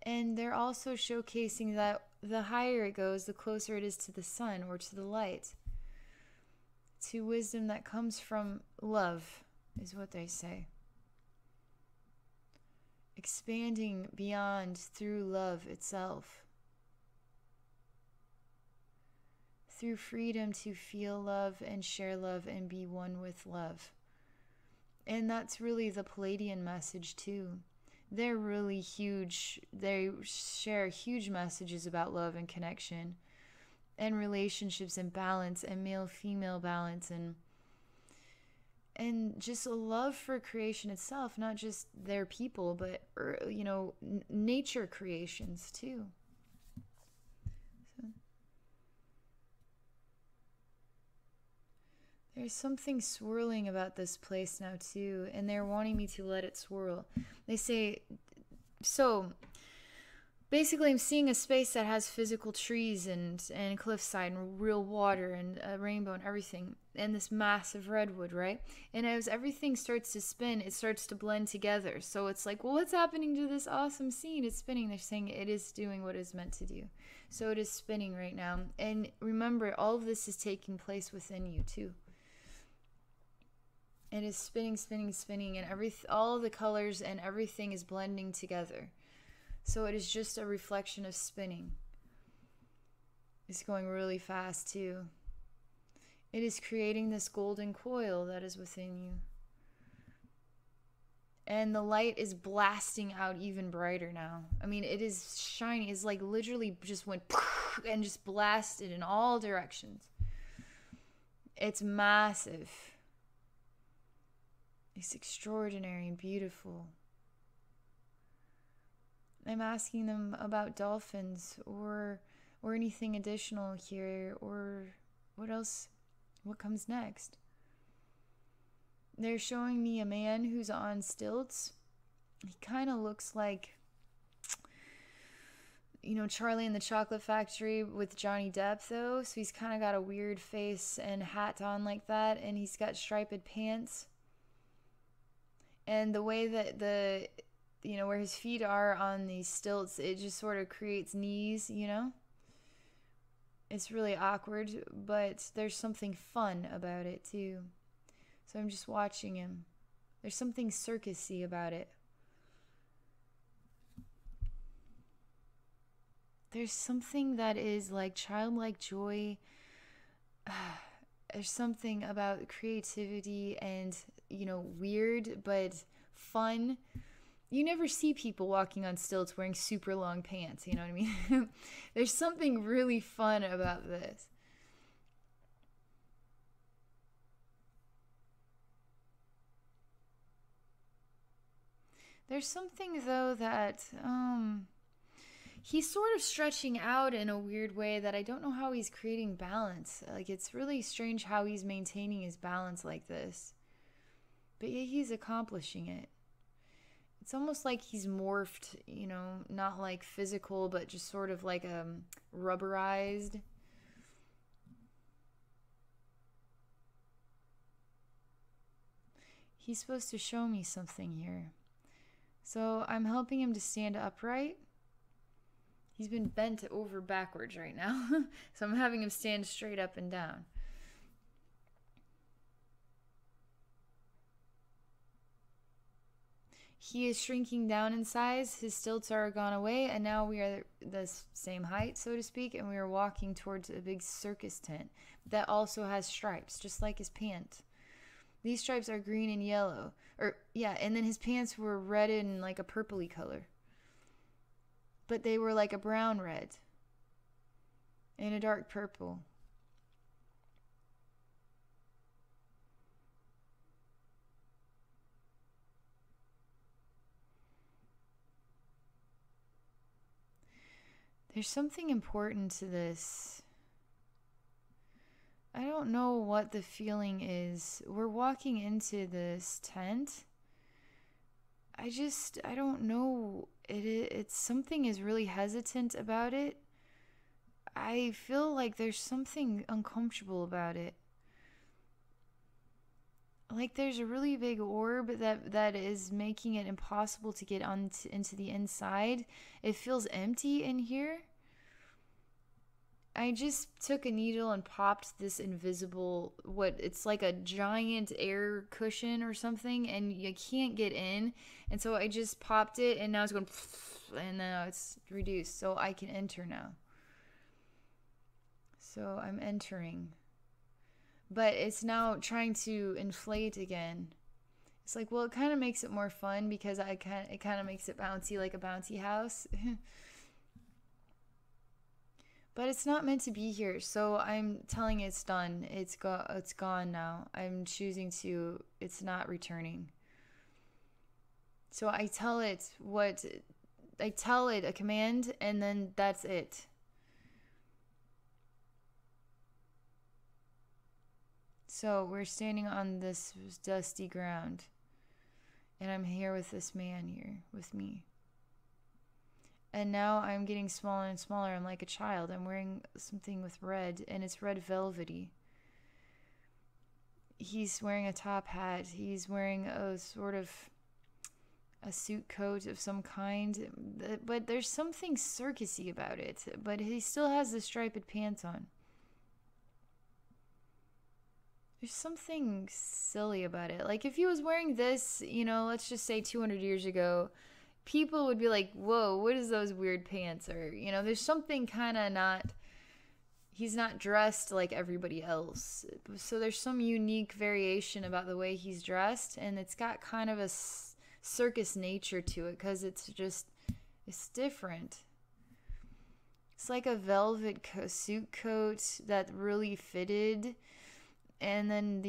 And they're also showcasing that the higher it goes, the closer it is to the sun or to the light, to wisdom that comes from love, is what they say. Expanding beyond through love itself. Through freedom to feel love and share love and be one with love. And that's really the Pleiadian message too. They're really huge. They share huge messages about love and connection and relationships and balance and male-female balance and just a love for creation itself, not just their people, but, you know, nature creations too. So there's something swirling about this place now too, and they're wanting me to let it swirl. They say, so basically I'm seeing a space that has physical trees and cliffside and real water and a rainbow and everything and this massive redwood, right? And as everything starts to spin, it starts to blend together. So it's like, well, what's happening to this awesome scene? It's spinning. They're saying it is doing what it's meant to do. So it is spinning right now. And remember, all of this is taking place within you too. It is spinning, spinning, spinning, and all the colors and everything is blending together. So it is just a reflection of spinning. It's going really fast too. It is creating this golden coil that is within you. And the light is blasting out even brighter now. I mean, it is shining. It's like literally just went and just blasted in all directions. It's massive. It's extraordinary and beautiful. I'm asking them about dolphins or anything additional here, or what else, what comes next. They're showing me a man who's on stilts. He kind of looks like, you know, Charlie in the Chocolate Factory with Johnny Depp though. So he's kind of got a weird face and hat on like that, and he's got striped pants. And the way that where his feet are on these stilts, it just sort of creates knees, you know? It's really awkward, but there's something fun about it too. So I'm just watching him. There's something circusy about it. There's something that is like childlike joy. There's something about creativity and, you know, weird but fun. You never see people walking on stilts wearing super long pants, you know what I mean? There's something really fun about this. There's something, though, that he's sort of stretching out in a weird way that I don't know how he's creating balance. Like, it's really strange how he's maintaining his balance like this. But yeah, he's accomplishing it. It's almost like he's morphed, you know, not like physical, but just sort of like rubberized. He's supposed to show me something here. So I'm helping him to stand upright. He's been bent over backwards right now. So I'm having him stand straight up and down. He is shrinking down in size. His stilts are gone away, and now we are the same height, so to speak, and we are walking towards a big circus tent that also has stripes, just like his pants. These stripes are green and yellow. And then his pants were red and like a purpley color. But they were like a brown red and a dark purple. There's something important to this. I don't know what the feeling is. We're walking into this tent. I don't know. It's something is really hesitant about it. I feel like there's something uncomfortable about it. Like there's a really big orb that is making it impossible to get into the inside. It feels empty in here. I just took a needle and popped this invisible, it's like a giant air cushion or something, and you can't get in. And so I just popped it, and now it's going, and now it's reduced, so I can enter now. So I'm entering. But it's now trying to inflate again. It's like, well, it kind of makes it more fun because it kind of makes it bouncy like a bouncy house. But it's not meant to be here, so I'm telling it it's done. It's gone now. I'm choosing to. It's not returning. So I tell it a command, and then that's it. So we're standing on this dusty ground, and I'm here with this man here with me. And now I'm getting smaller and smaller. I'm like a child. I'm wearing something with red, and it's red velvety. He's wearing a top hat. He's wearing a sort of a suit coat of some kind, but there's something circusy about it. But he still has the striped pants on. There's something silly about it. Like if he was wearing this, you know, let's just say 200 years ago, people would be like, "Whoa, what is those weird pants?" Or, you know, there's something kind of not, he's not dressed like everybody else. So there's some unique variation about the way he's dressed, and it's got kind of a circus nature to it because it's different. It's like a velvet suit coat that really fitted, and then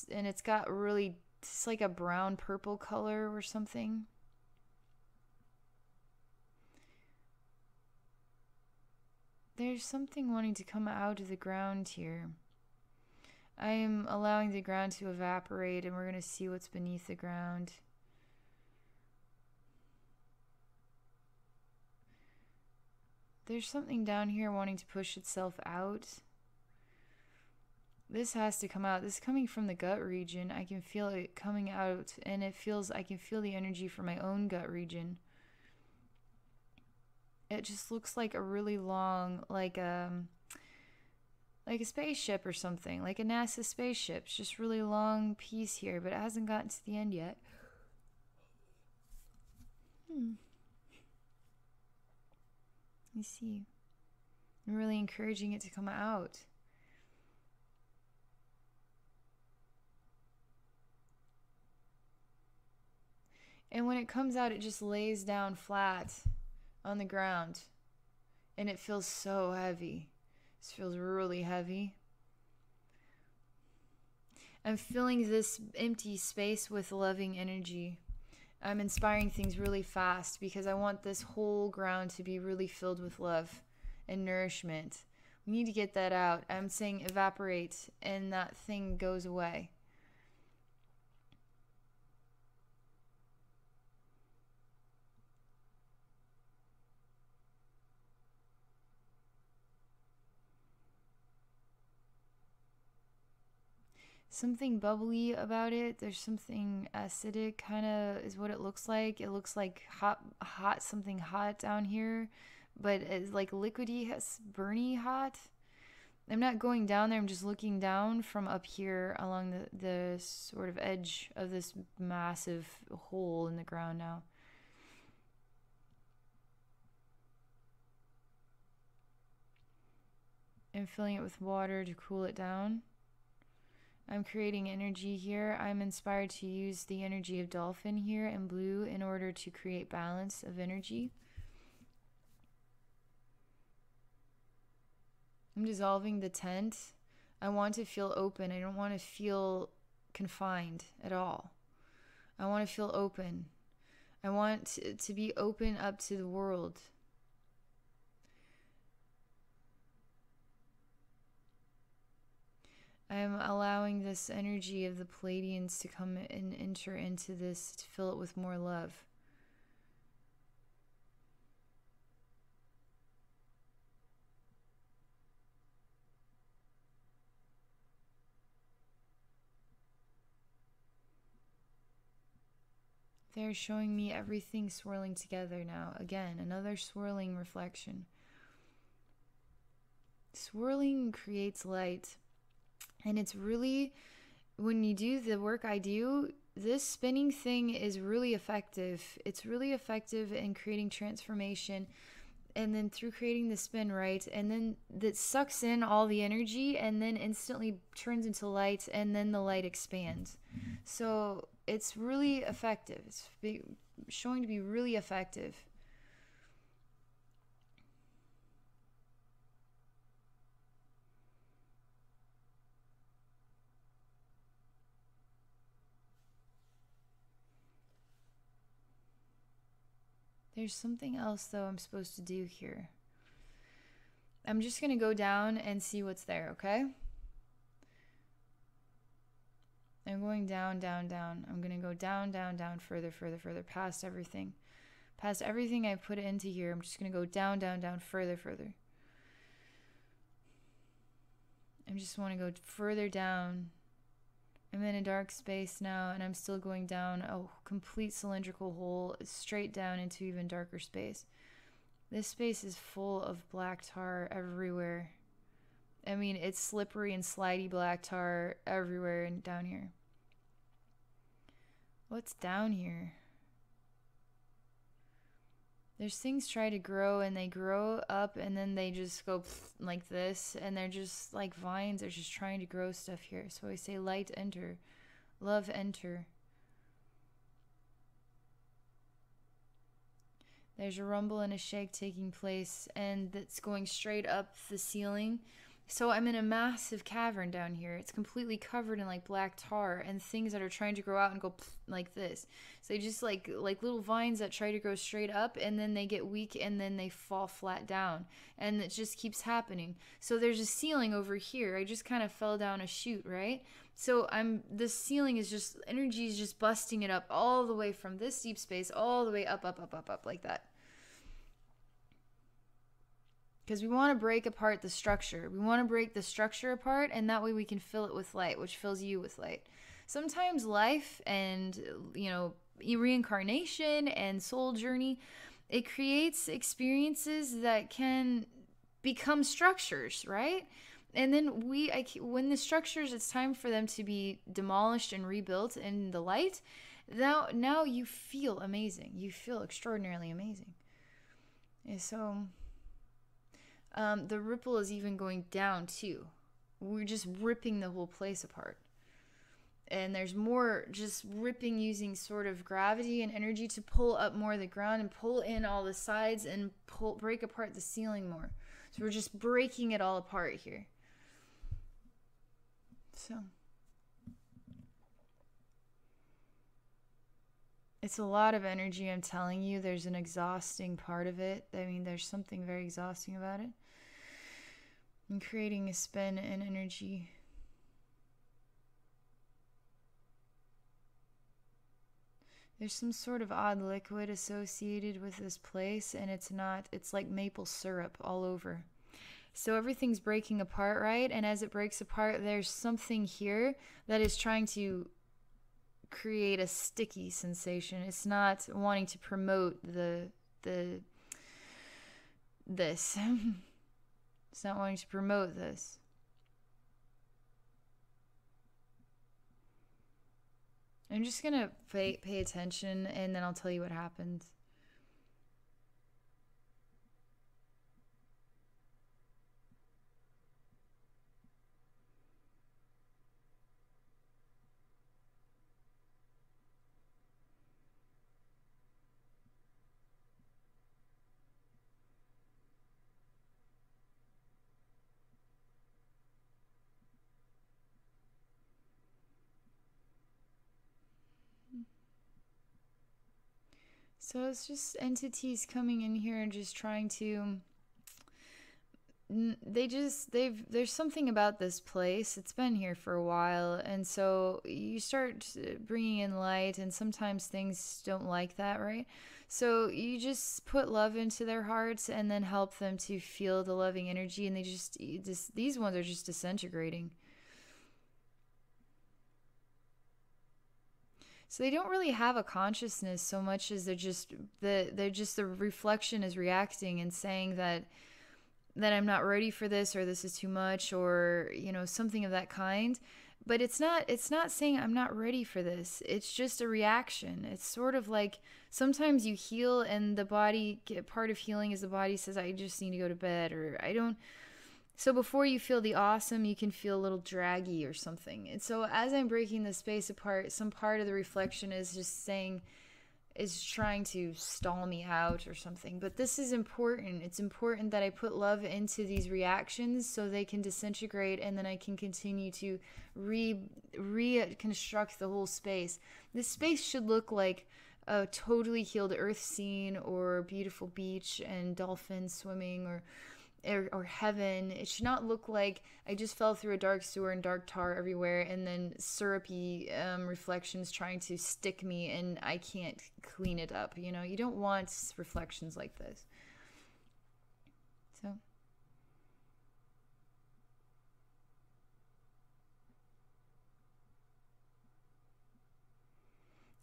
and it's got really, it's like a brown purple color or something. There's something wanting to come out of the ground here. I am allowing the ground to evaporate, and we're going to see what's beneath the ground. There's something down here wanting to push itself out. This has to come out. This is coming from the gut region. I can feel it coming out, and I can feel the energy from my own gut region. It just looks like a really long, like a spaceship or something, like a NASA spaceship. It's just really long piece here, but it hasn't gotten to the end yet. You see, I'm really encouraging it to come out. And when it comes out, it just lays down flat on the ground. And it feels so heavy. This feels really heavy. I'm filling this empty space with loving energy. I'm inspiring things really fast because I want this whole ground to be really filled with love and nourishment. We need to get that out. I'm saying evaporate, and that thing goes away. Something bubbly about it. There's something acidic, kind of is what it looks like. It looks like hot, something hot down here, but it's like liquidy, burny hot. I'm not going down there. I'm just looking down from up here along the sort of edge of this massive hole in the ground now. I'm filling it with water to cool it down. I'm creating energy here. I'm inspired to use the energy of dolphin here and blue in order to create balance of energy. I'm dissolving the tent. I want to feel open. I don't want to feel confined at all. I want to feel open. I want to be open up to the world. I am allowing this energy of the Pleiadians to come and enter into this, to fill it with more love. They're showing me everything swirling together now. Again, another swirling reflection. Swirling creates light. And it's really, when you do the work I do, this spinning thing is really effective. It's really effective in creating transformation. And then through creating the spin, right? And then that sucks in all the energy and then instantly turns into light, and then the light expands. So it's really effective. It's showing to be really effective. There's something else, though, I'm supposed to do here. I'm just going to go down and see what's there, okay? I'm going down, down, down. I'm going to go down, down, down, further, further, further, past everything. past everything I put into here. I'm just going to go down, down, down, further, further. I just want to go further down. I'm in a dark space now, and I'm still going down a complete cylindrical hole straight down into even darker space. This space is full of black tar everywhere. I mean, it's slippery and slidey black tar everywhere and down here. What's down here? There's things try to grow, and they grow up, and then they just go like this, and they're just like vines. They're just trying to grow stuff here. So I say light enter, love enter. There's a rumble and a shake taking place, and it's going straight up the ceiling. So I'm in a massive cavern down here. It's completely covered in like black tar and things that are trying to grow out and go like this. So they just like little vines that try to grow straight up, and then they get weak, and then they fall flat down, and it just keeps happening. So there's a ceiling over here. I just kind of fell down a chute, right? So this ceiling is just, energy is just busting it up all the way from this deep space all the way up, up, up, up, up like that. Because we want to break apart the structure. We want to break the structure apart, and that way we can fill it with light, which fills you with light. Sometimes life and, reincarnation and soul journey, it creates experiences that can become structures, right? And then when the structures, it's time for them to be demolished and rebuilt in the light, now you feel amazing. You feel extraordinarily amazing. And so... the ripple is even going down too. We're just ripping the whole place apart. And there's more just ripping using sort of gravity and energy to pull up more of the ground and pull in all the sides and break apart the ceiling more. So we're just breaking it all apart here. So it's a lot of energy, I'm telling you. There's an exhausting part of it. I mean, there's something very exhausting about it. And creating a spin in energy. There's some sort of odd liquid associated with this place, and it's like maple syrup all over. So everything's breaking apart, right? And as it breaks apart, there's something here that is trying to create a sticky sensation. It's not wanting to promote this. It's not wanting to promote this. I'm just gonna pay attention, and then I'll tell you what happens. So it's just entities coming in here and just trying to... There's something about this place. It's been here for a while, and so you start bringing in light, and sometimes things don't like that, right? So you just put love into their hearts and then help them to feel the loving energy, and these ones are just disintegrating. So they don't really have a consciousness so much as the reflection is reacting and saying that I'm not ready for this, or this is too much, or something of that kind. But it's not saying I'm not ready for this. It's just a reaction. It's sort of like sometimes you heal, and the body, part of healing is the body says, I just need to go to bed, or I don't. So before you feel the awesome, you can feel a little draggy or something. And so as I'm breaking the space apart, some part of the reflection is just trying to stall me out or something. But this is important. It's important that I put love into these reactions so they can disintegrate, and then I can continue to reconstruct the whole space. This space should look like a totally healed earth scene, or a beautiful beach and dolphins swimming, or or heaven. It should not look like I just fell through a dark sewer and dark tar everywhere, and then syrupy reflections trying to stick me, and I can't clean it up. You know, you don't want reflections like this. So.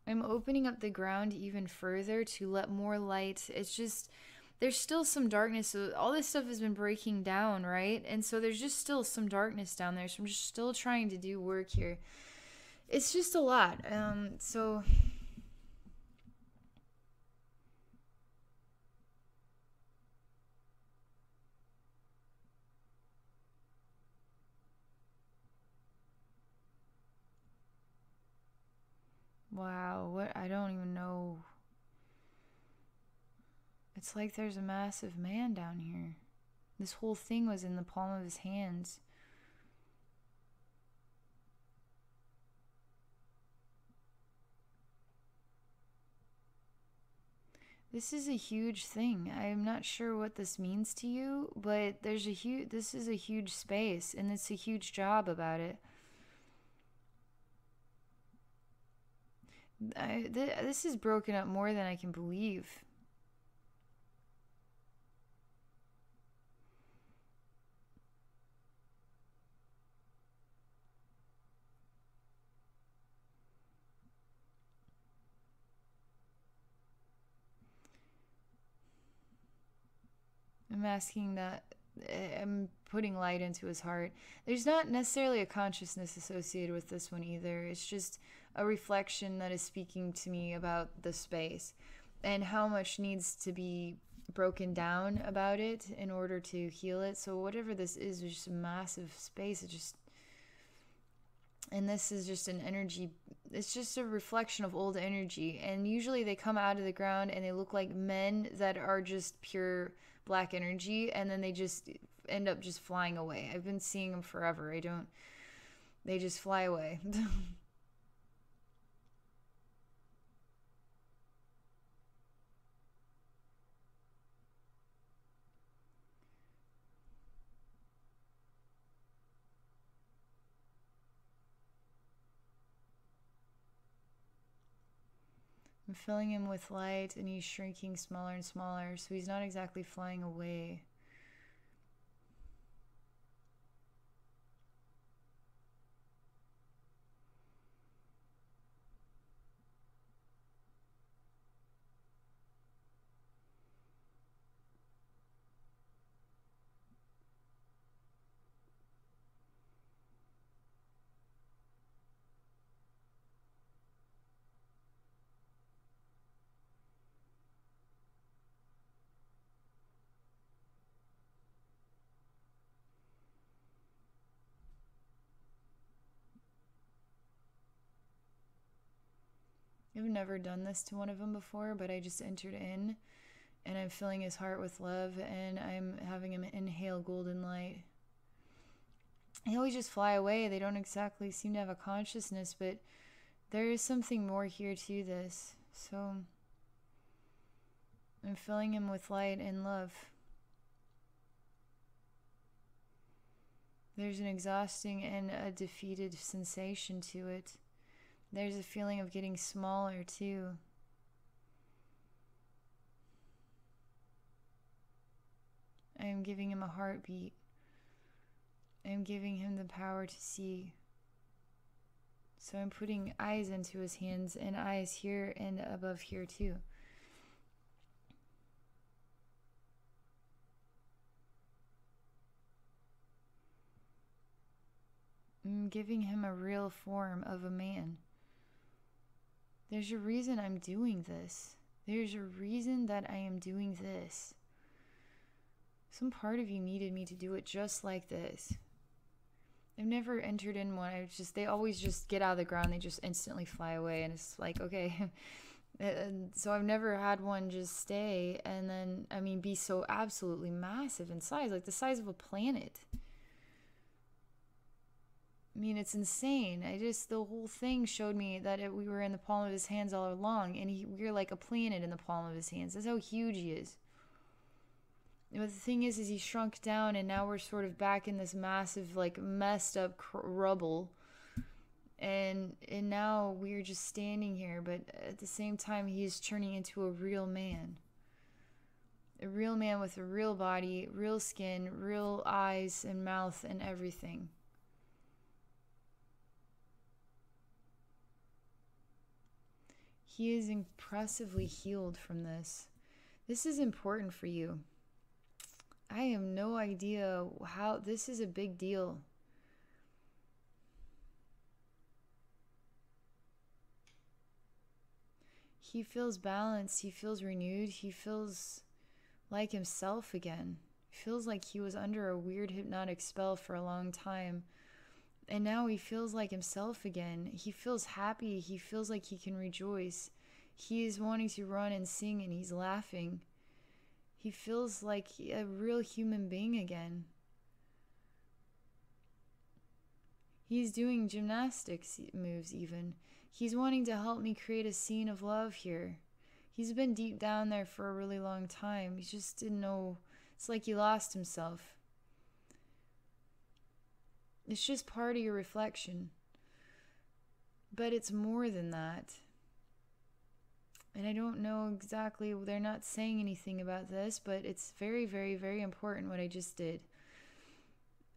I'm opening up the ground even further to let more light. It's just, there's still some darkness. So all this stuff has been breaking down, right? And so there's just still some darkness down there. So I'm just still trying to do work here. It's just a lot. So wow, what, I don't even know. It's like there's a massive man down here. This whole thing was in the palm of his hands. This is a huge thing. I'm not sure what this means to you, but this is a huge space, and it's a huge job about it. This is broken up more than I can believe. I'm asking that. I'm putting light into his heart. There's not necessarily a consciousness associated with this one either. It's just a reflection that is speaking to me about the space and how much needs to be broken down about it in order to heal it. So whatever this is just a massive space. And this is just an energy. It's just a reflection of old energy. And usually they come out of the ground and they look like men that are just pure black energy, and then they just end up just flying away. I've been seeing them forever. They just fly away. I'm filling him with light, and he's shrinking smaller and smaller, so he's not exactly flying away. I've never done this to one of them before, but I just entered in, and I'm filling his heart with love, and I'm having him inhale golden light. They always just fly away. They don't exactly seem to have a consciousness, but there is something more here to this. So I'm filling him with light and love. There's an exhausting and a defeated sensation to it. There's a feeling of getting smaller too. I am giving him a heartbeat. I am giving him the power to see. So I'm putting eyes into his hands, and eyes here and above here too. I'm giving him a real form of a man. There's a reason I'm doing this. There's a reason that I am doing this. Some part of you needed me to do it just like this. I've never entered in one. They always just get out of the ground. They just instantly fly away. And it's like, okay. So I've never had one just stay and then, be so absolutely massive in size, like the size of a planet. It's insane. The whole thing showed me that we were in the palm of his hands all along, and we were like a planet in the palm of his hands. That's how huge he is. But the thing is he shrunk down, and now we're sort of back in this massive, like, messed up rubble. And now we're just standing here, but at the same time, he is turning into a real man. A real man with a real body, real skin, real eyes and mouth and everything. He is impressively healed from this. This is important for you. I have no idea how. This is a big deal. He feels balanced. He feels renewed. He feels like himself again. He feels like he was under a weird hypnotic spell for a long time. And now he feels like himself again. He feels happy. He feels like he can rejoice. He is wanting to run and sing, and he's laughing. He feels like a real human being again. He's doing gymnastics moves even. He's wanting to help me create a scene of love here. He's been deep down there for a really long time. He just didn't know. It's like he lost himself. It's just part of your reflection. But it's more than that. And I don't know exactly, they're not saying anything about this, but it's very, very, very important what I just did.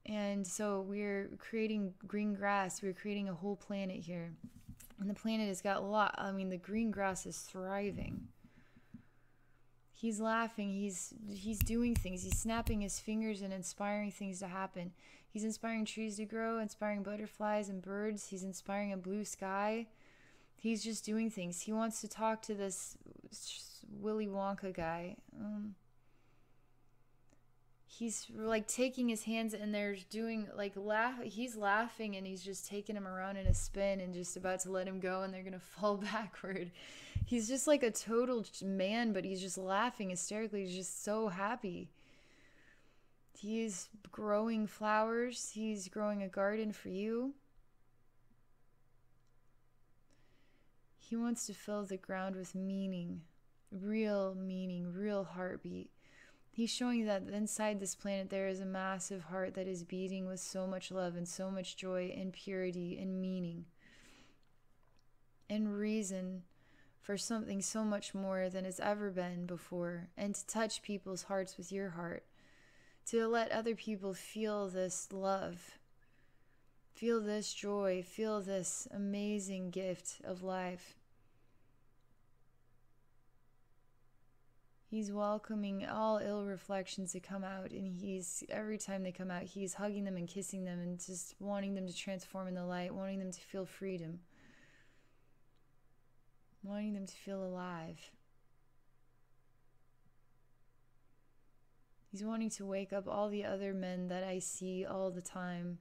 And so we're creating green grass. We're creating a whole planet here. And the planet has got the green grass is thriving. He's laughing. He's doing things. He's snapping his fingers and inspiring things to happen. He's inspiring trees to grow, inspiring butterflies and birds. He's inspiring a blue sky. He's just doing things. He wants to talk to this Willy Wonka guy. He's like taking his hands, and they're doing like he's laughing, and he's just taking him around in a spin and just about to let him go, and they're gonna fall backward. He's just like a total man, but he's just laughing hysterically. He's just so happy. He's growing flowers. He's growing a garden for you. He wants to fill the ground with meaning, real heartbeat. He's showing you that inside this planet there is a massive heart that is beating with so much love and so much joy and purity and meaning and reason for something so much more than it's ever been before, and to touch people's hearts with your heart, to let other people feel this love, feel this joy, feel this amazing gift of life. He's welcoming all ill reflections to come out, and every time they come out, he's hugging them and kissing them and just wanting them to transform in the light, wanting them to feel freedom, wanting them to feel alive. He's wanting to wake up all the other men that I see all the time,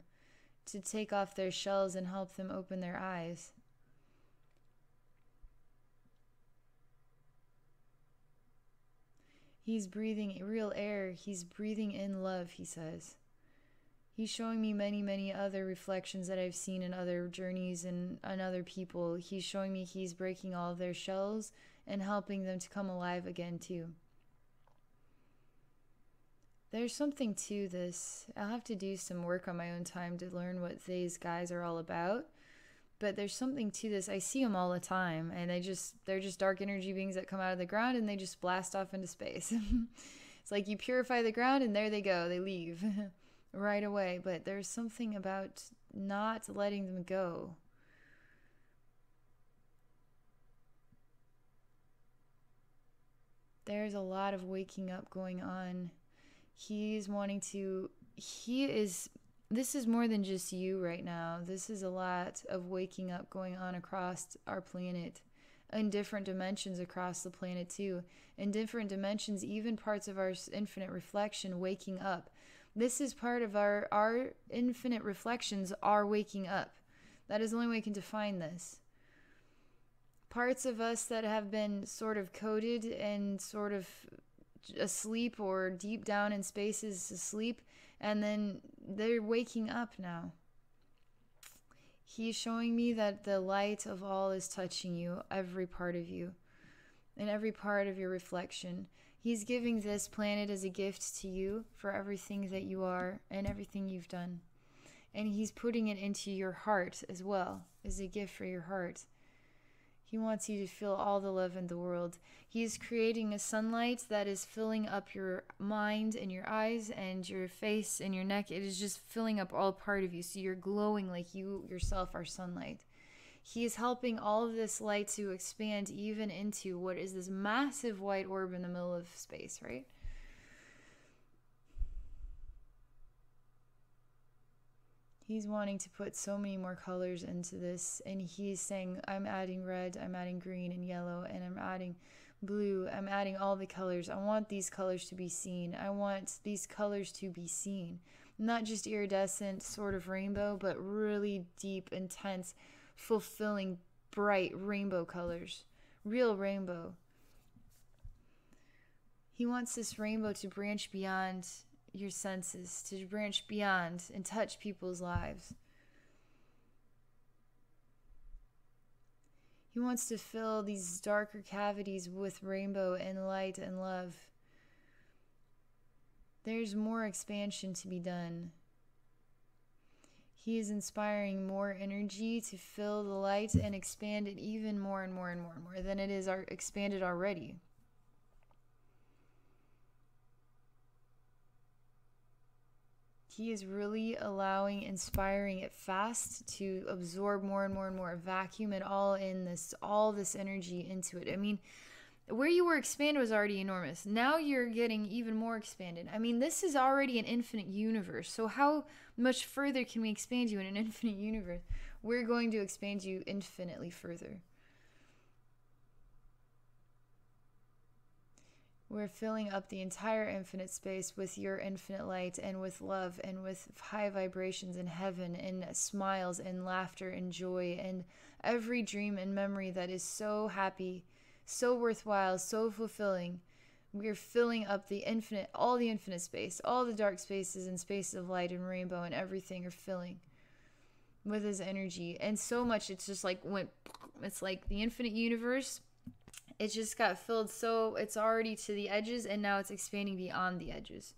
to take off their shells and help them open their eyes. He's breathing real air. He's breathing in love, he says. He's showing me many, many other reflections that I've seen in other journeys and on other people. He's showing me he's breaking all of their shells and helping them to come alive again, too. There's something to this. I'll have to do some work on my own time to learn what these guys are all about. But there's something to this. I see them all the time, and they're just dark energy beings that come out of the ground, and they just blast off into space. It's like you purify the ground, and there they go. They leave right away. But there's something about not letting them go. There's a lot of waking up going on. This is more than just you right now. This is a lot of waking up going on across our planet, in different dimensions across the planet too. In different dimensions, even parts of our infinite reflection waking up. This is part of our infinite reflections are waking up. That is the only way we can define this. Parts of us that have been sort of coded and sort of asleep or deep down in spaces asleep, and then they're waking up now. He's showing me that the light of all is touching you, every part of you, and every part of your reflection. He's giving this planet as a gift to you for everything that you are and everything you've done. And he's putting it into your heart as well, as a gift for your heart. He wants you to feel all the love in the world. He's creating a sunlight that is filling up your mind and your eyes and your face and your neck. It is just filling up all part of you. So you're glowing like you yourself are sunlight. He is helping all of this light to expand even into what is this massive white orb in the middle of space, right? He's wanting to put so many more colors into this, and he's saying, I'm adding red, I'm adding green and yellow, and I'm adding blue, I'm adding all the colors. I want these colors to be seen. I want these colors to be seen. Not just iridescent sort of rainbow, but really deep, intense, fulfilling, bright rainbow colors. Real rainbow. He wants this rainbow to branch beyond your senses, to branch beyond and touch people's lives. He wants to fill these darker cavities with rainbow and light and love. There's more expansion to be done. He is inspiring more energy to fill the light and expand it even more and more and more and more than it is expanded already. He is really allowing, inspiring it fast to absorb more and more and more, vacuum it all this energy into it. I mean, where you were expanded was already enormous. Now you're getting even more expanded. I mean, this is already an infinite universe. So how much further can we expand you in an infinite universe? We're going to expand you infinitely further. We're filling up the entire infinite space with your infinite light and with love and with high vibrations in heaven and smiles and laughter and joy and every dream and memory that is so happy, so worthwhile, so fulfilling. We're filling up the infinite, all the infinite space, all the dark spaces and spaces of light and rainbow and everything are filling with his energy. And so much, it's just like it's like the infinite universe. It just got filled, so it's already to the edges, and now it's expanding beyond the edges.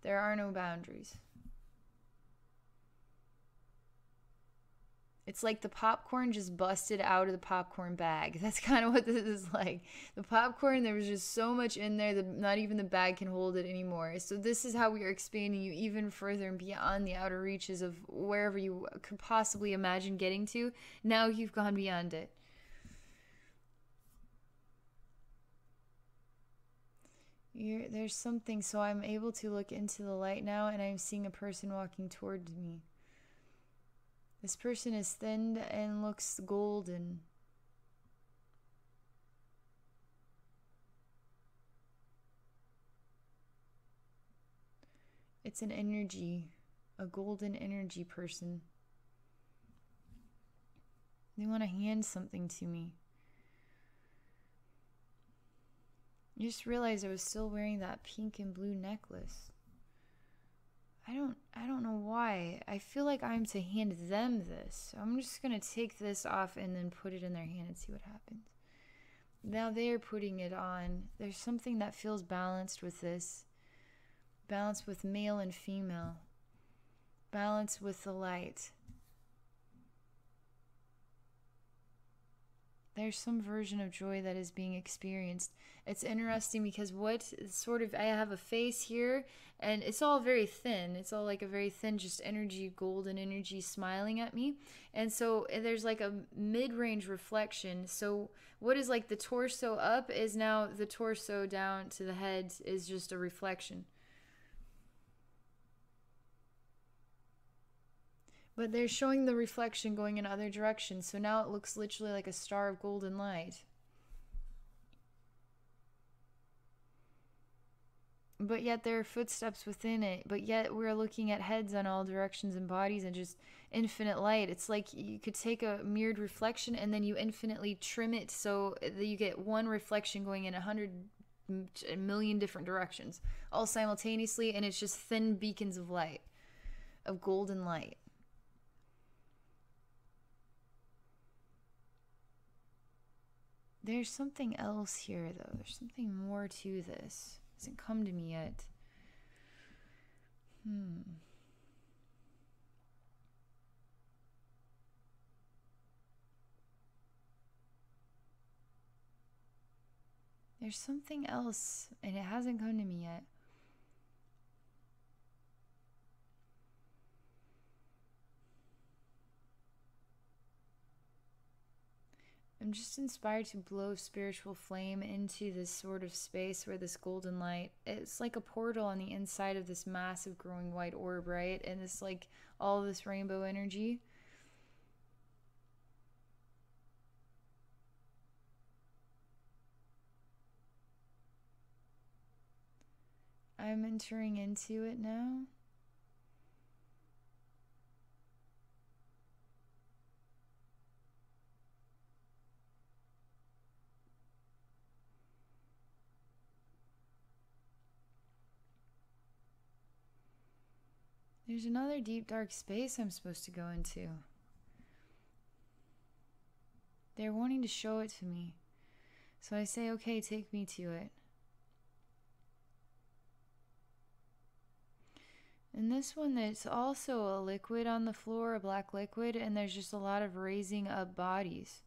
There are no boundaries. It's like the popcorn just busted out of the popcorn bag. That's kind of what this is like. The popcorn, there was just so much in there that not even the bag can hold it anymore. So this is how we are expanding you even further and beyond the outer reaches of wherever you could possibly imagine getting to. Now you've gone beyond it. There's something, so I'm able to look into the light now, and I'm seeing a person walking towards me. This person is thinned and looks golden. It's an energy, a golden energy person. They want to hand something to me. I just realized I was still wearing that pink and blue necklace. I don't know why. I feel like I'm to hand them this. So I'm just going to take this off and then put it in their hand and see what happens. Now they're putting it on. There's something that feels balanced with this. Balanced with male and female. Balanced with the light. There's some version of joy that is being experienced. It's interesting because I have a face here and it's all very thin. It's all like a very thin, just energy, golden energy smiling at me. And so there's like a mid-range reflection. So what is like the torso up is now the torso down to the head is just a reflection. But they're showing the reflection going in other directions, so now it looks literally like a star of golden light. But yet there are footsteps within it, but yet we're looking at heads on all directions and bodies and just infinite light. It's like you could take a mirrored reflection and then you infinitely trim it so that you get one reflection going in 100 million different directions, all simultaneously, and it's just thin beacons of light, of golden light. There's something else here, though. There's something more to this. It hasn't come to me yet. There's something else, and it hasn't come to me yet. I'm just inspired to blow spiritual flame into this sort of space where this golden light, it's like a portal on the inside of this massive growing white orb, right? And it's like all this rainbow energy. I'm entering into it now. There's another deep, dark space I'm supposed to go into. They're wanting to show it to me. So I say, okay, take me to it. And this one, there's also a liquid on the floor, a black liquid, and there's just a lot of raising up bodies.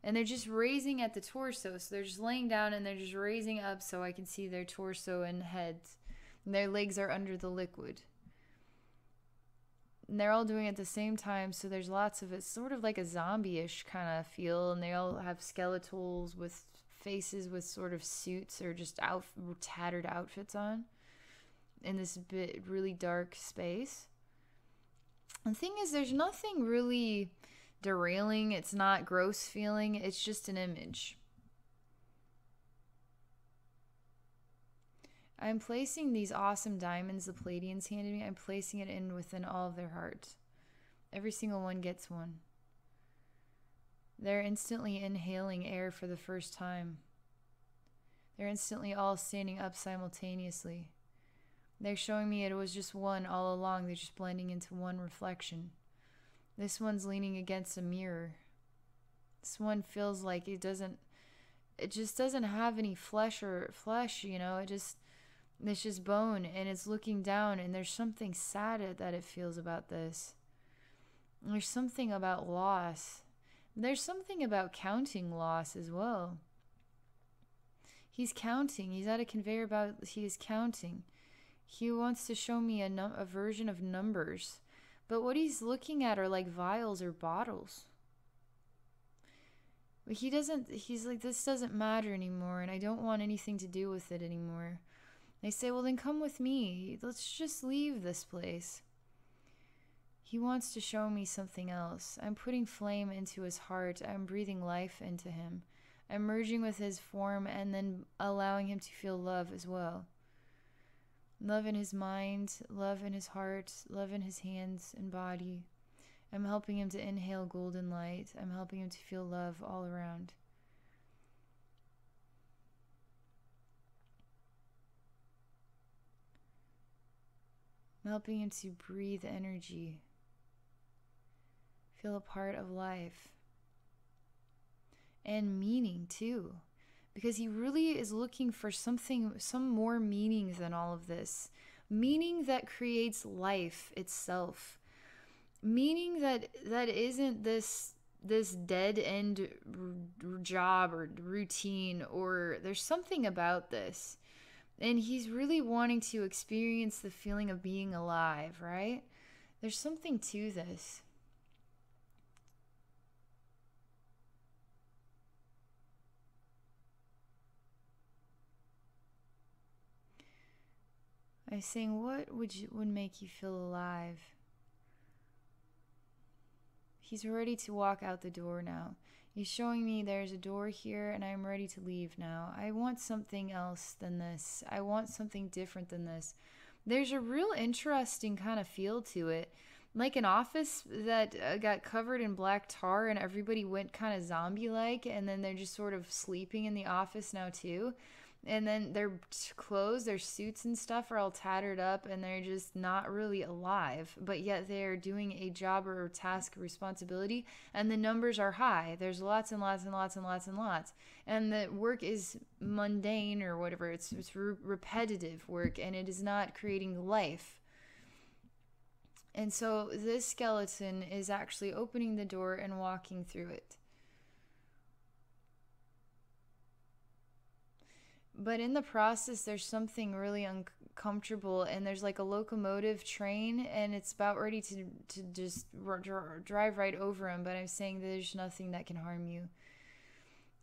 And they're just raising at the torso. So they're just laying down and they're just raising up so I can see their torso and heads. And their legs are under the liquid. And they're all doing it at the same time, so there's lots of it. It's sort of like a zombie-ish kind of feel, and they all have skeletals with faces with sort of suits or just tattered outfits on in this really dark space. The thing is, there's nothing really derailing. It's not gross feeling. It's just an image. I'm placing these awesome diamonds the Pleiadians handed me. I'm placing it in within all of their hearts. Every single one gets one. They're instantly inhaling air for the first time. They're instantly all standing up simultaneously. They're showing me it was just one all along. They're just blending into one reflection. This one's leaning against a mirror. This one feels like it just doesn't have any flesh, you know, it's just bone, and it's looking down, and there's something sad that it feels about this. There's something about loss. There's something about counting loss as well. He's counting. He's at a conveyor belt. He is counting. He wants to show me a version of numbers. But what he's looking at are like vials or bottles. But he's like, this doesn't matter anymore, and I don't want anything to do with it anymore. They say, well, then come with me. Let's just leave this place. He wants to show me something else. I'm putting flame into his heart. I'm breathing life into him. I'm merging with his form and then allowing him to feel love as well. Love in his mind, love in his heart, love in his hands and body. I'm helping him to inhale golden light. I'm helping him to feel love all around. I'm helping him to breathe energy. Feel a part of life. And meaning too. Because he really is looking for some more meaning than all of this. Meaning that creates life itself. Meaning that isn't this dead end job or routine, or there's something about this. And he's really wanting to experience the feeling of being alive, right? There's something to this. I was saying, what would make you feel alive? He's ready to walk out the door now. He's showing me there's a door here, and I'm ready to leave now. I want something else than this. I want something different than this. There's a real interesting kind of feel to it. Like an office that got covered in black tar and everybody went kind of zombie-like, and then they're just sort of sleeping in the office now too. And then their clothes, their suits and stuff are all tattered up, and they're just not really alive, but yet they're doing a job or task or responsibility, and the numbers are high. There's lots and lots and lots and lots and lots, and the work is mundane or whatever. It's repetitive work, and it is not creating life. And so this skeleton is actually opening the door and walking through it. But in the process, there's something really uncomfortable, and there's like a locomotive train, and it's about ready to just drive right over him. But I'm saying that there's nothing that can harm you.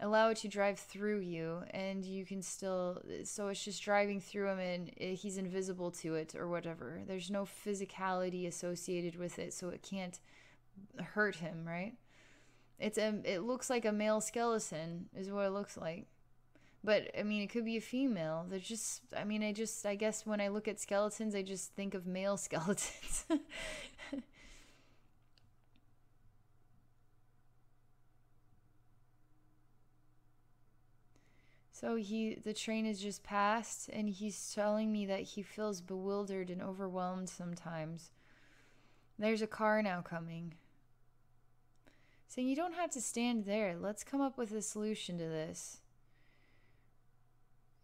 Allow it to drive through you, and you can still. So it's just driving through him, and he's invisible to it or whatever. There's no physicality associated with it, so it can't hurt him, right? It looks like a male skeleton, is what it looks like. But, I mean, it could be a female. They're just, I mean, I guess when I look at skeletons, I just think of male skeletons. So the train has just passed, and he's telling me that he feels bewildered and overwhelmed sometimes. There's a car now coming. Saying, you don't have to stand there. Let's come up with a solution to this.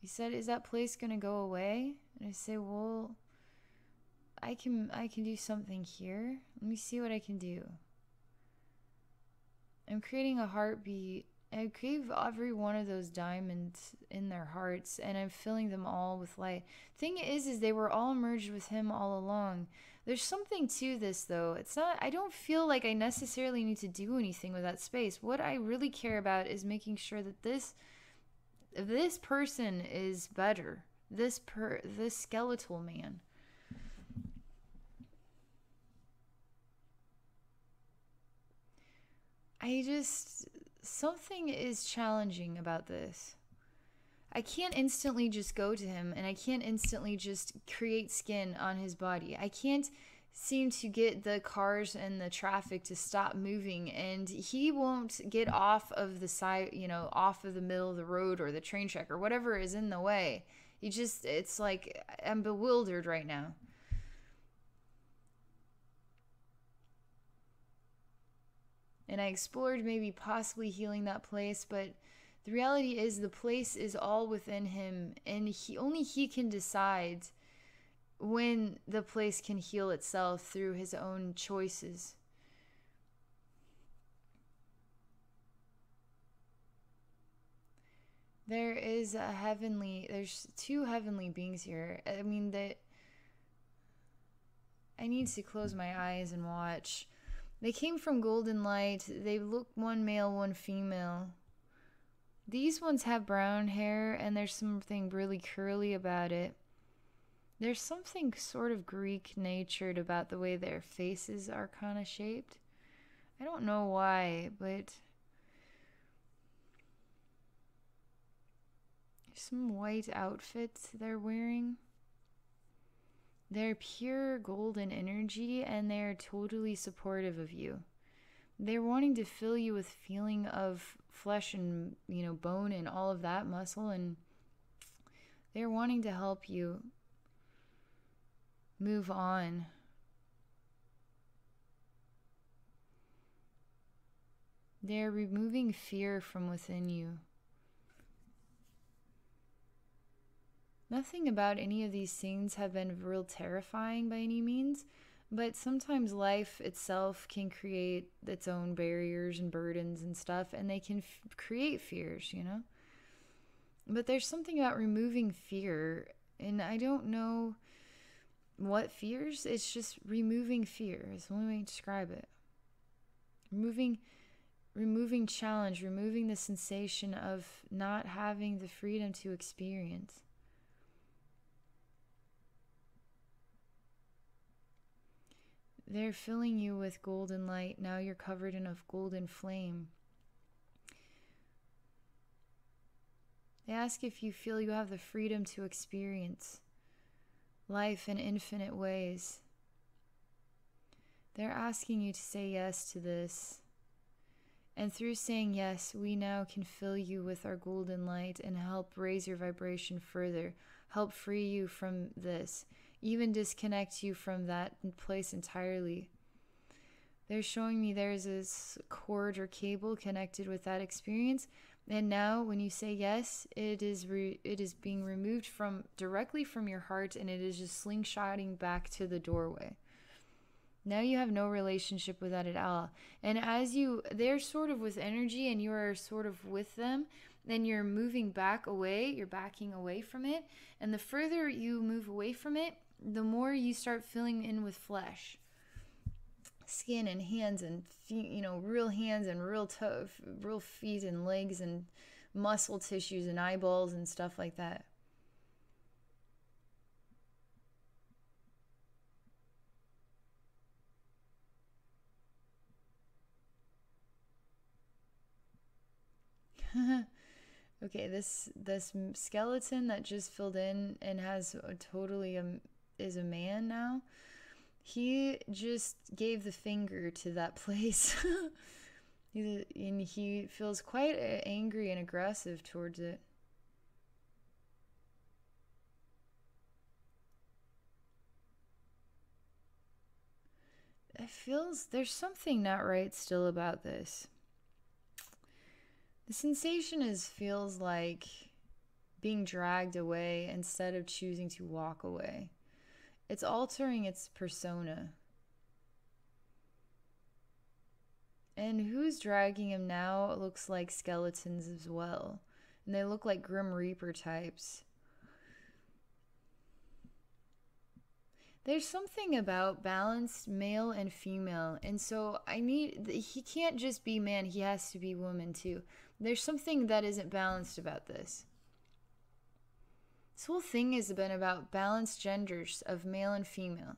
He said, is that place going to go away? And I say, well, I can do something here. Let me see what I can do. I'm creating a heartbeat. I gave every one of those diamonds in their hearts, and I'm filling them all with light. Thing is they were all merged with him all along. There's something to this, though. It's not, I don't feel like I necessarily need to do anything with that space. What I really care about is making sure that this person is better. This skeletal man. Something is challenging about this. I can't instantly just go to him, and I can't instantly just create skin on his body. I can't seem to get the cars and the traffic to stop moving, and he won't get off of the side, off of the middle of the road or the train track or whatever is in the way. It's like I'm bewildered right now. And I explored maybe possibly healing that place, but the reality is the place is all within him, and only he can decide when the place can heal itself through his own choices. There's two heavenly beings here. I mean, I need to close my eyes and watch. They came from golden light. They look one male, one female. These ones have brown hair, and there's something really curly about it. There's something sort of Greek natured about the way their faces are kind of shaped. I don't know why, but some white outfits they're wearing. They're pure golden energy, and they're totally supportive of you. They're wanting to fill you with feeling of flesh and, bone and all of that muscle, and they're wanting to help you move on. They're removing fear from within you. Nothing about any of these scenes have been real terrifying by any means, but sometimes life itself can create its own barriers and burdens and stuff, and they can create fears, But there's something about removing fear, and I don't know what fears. It's just removing fear. It's the only way to describe it. Removing challenge, removing the sensation of not having the freedom to experience. They're filling you with golden light. Now you're covered in a golden flame. They ask if you feel you have the freedom to experience life in infinite ways. They're asking you to say yes to this. And through saying yes, we now can fill you with our golden light and help raise your vibration further, help free you from this, even disconnect you from that place entirely. They're showing me there's this cord or cable connected with that experience. And now when you say yes, it is being removed from directly from your heart, and it is just slingshotting back to the doorway. Now you have no relationship with that at all. And as they're sort of with energy and you are sort of with them, then you're moving back away, you're backing away from it. And the further you move away from it, the more you start filling in with flesh. Skin and hands and feet, real hands and real real feet and legs and muscle tissues and eyeballs and stuff like that. Okay, this skeleton that just filled in and has is a man now. He just gave the finger to that place. And he feels quite angry and aggressive towards it. It feels there's something not right still about this. The sensation feels like being dragged away instead of choosing to walk away. It's altering its persona. And who's dragging him now looks like skeletons as well. And they look like Grim Reaper types. There's something about balanced male and female. And so he can't just be man, he has to be woman too. There's something that isn't balanced about this. This whole thing has been about balanced genders of male and female.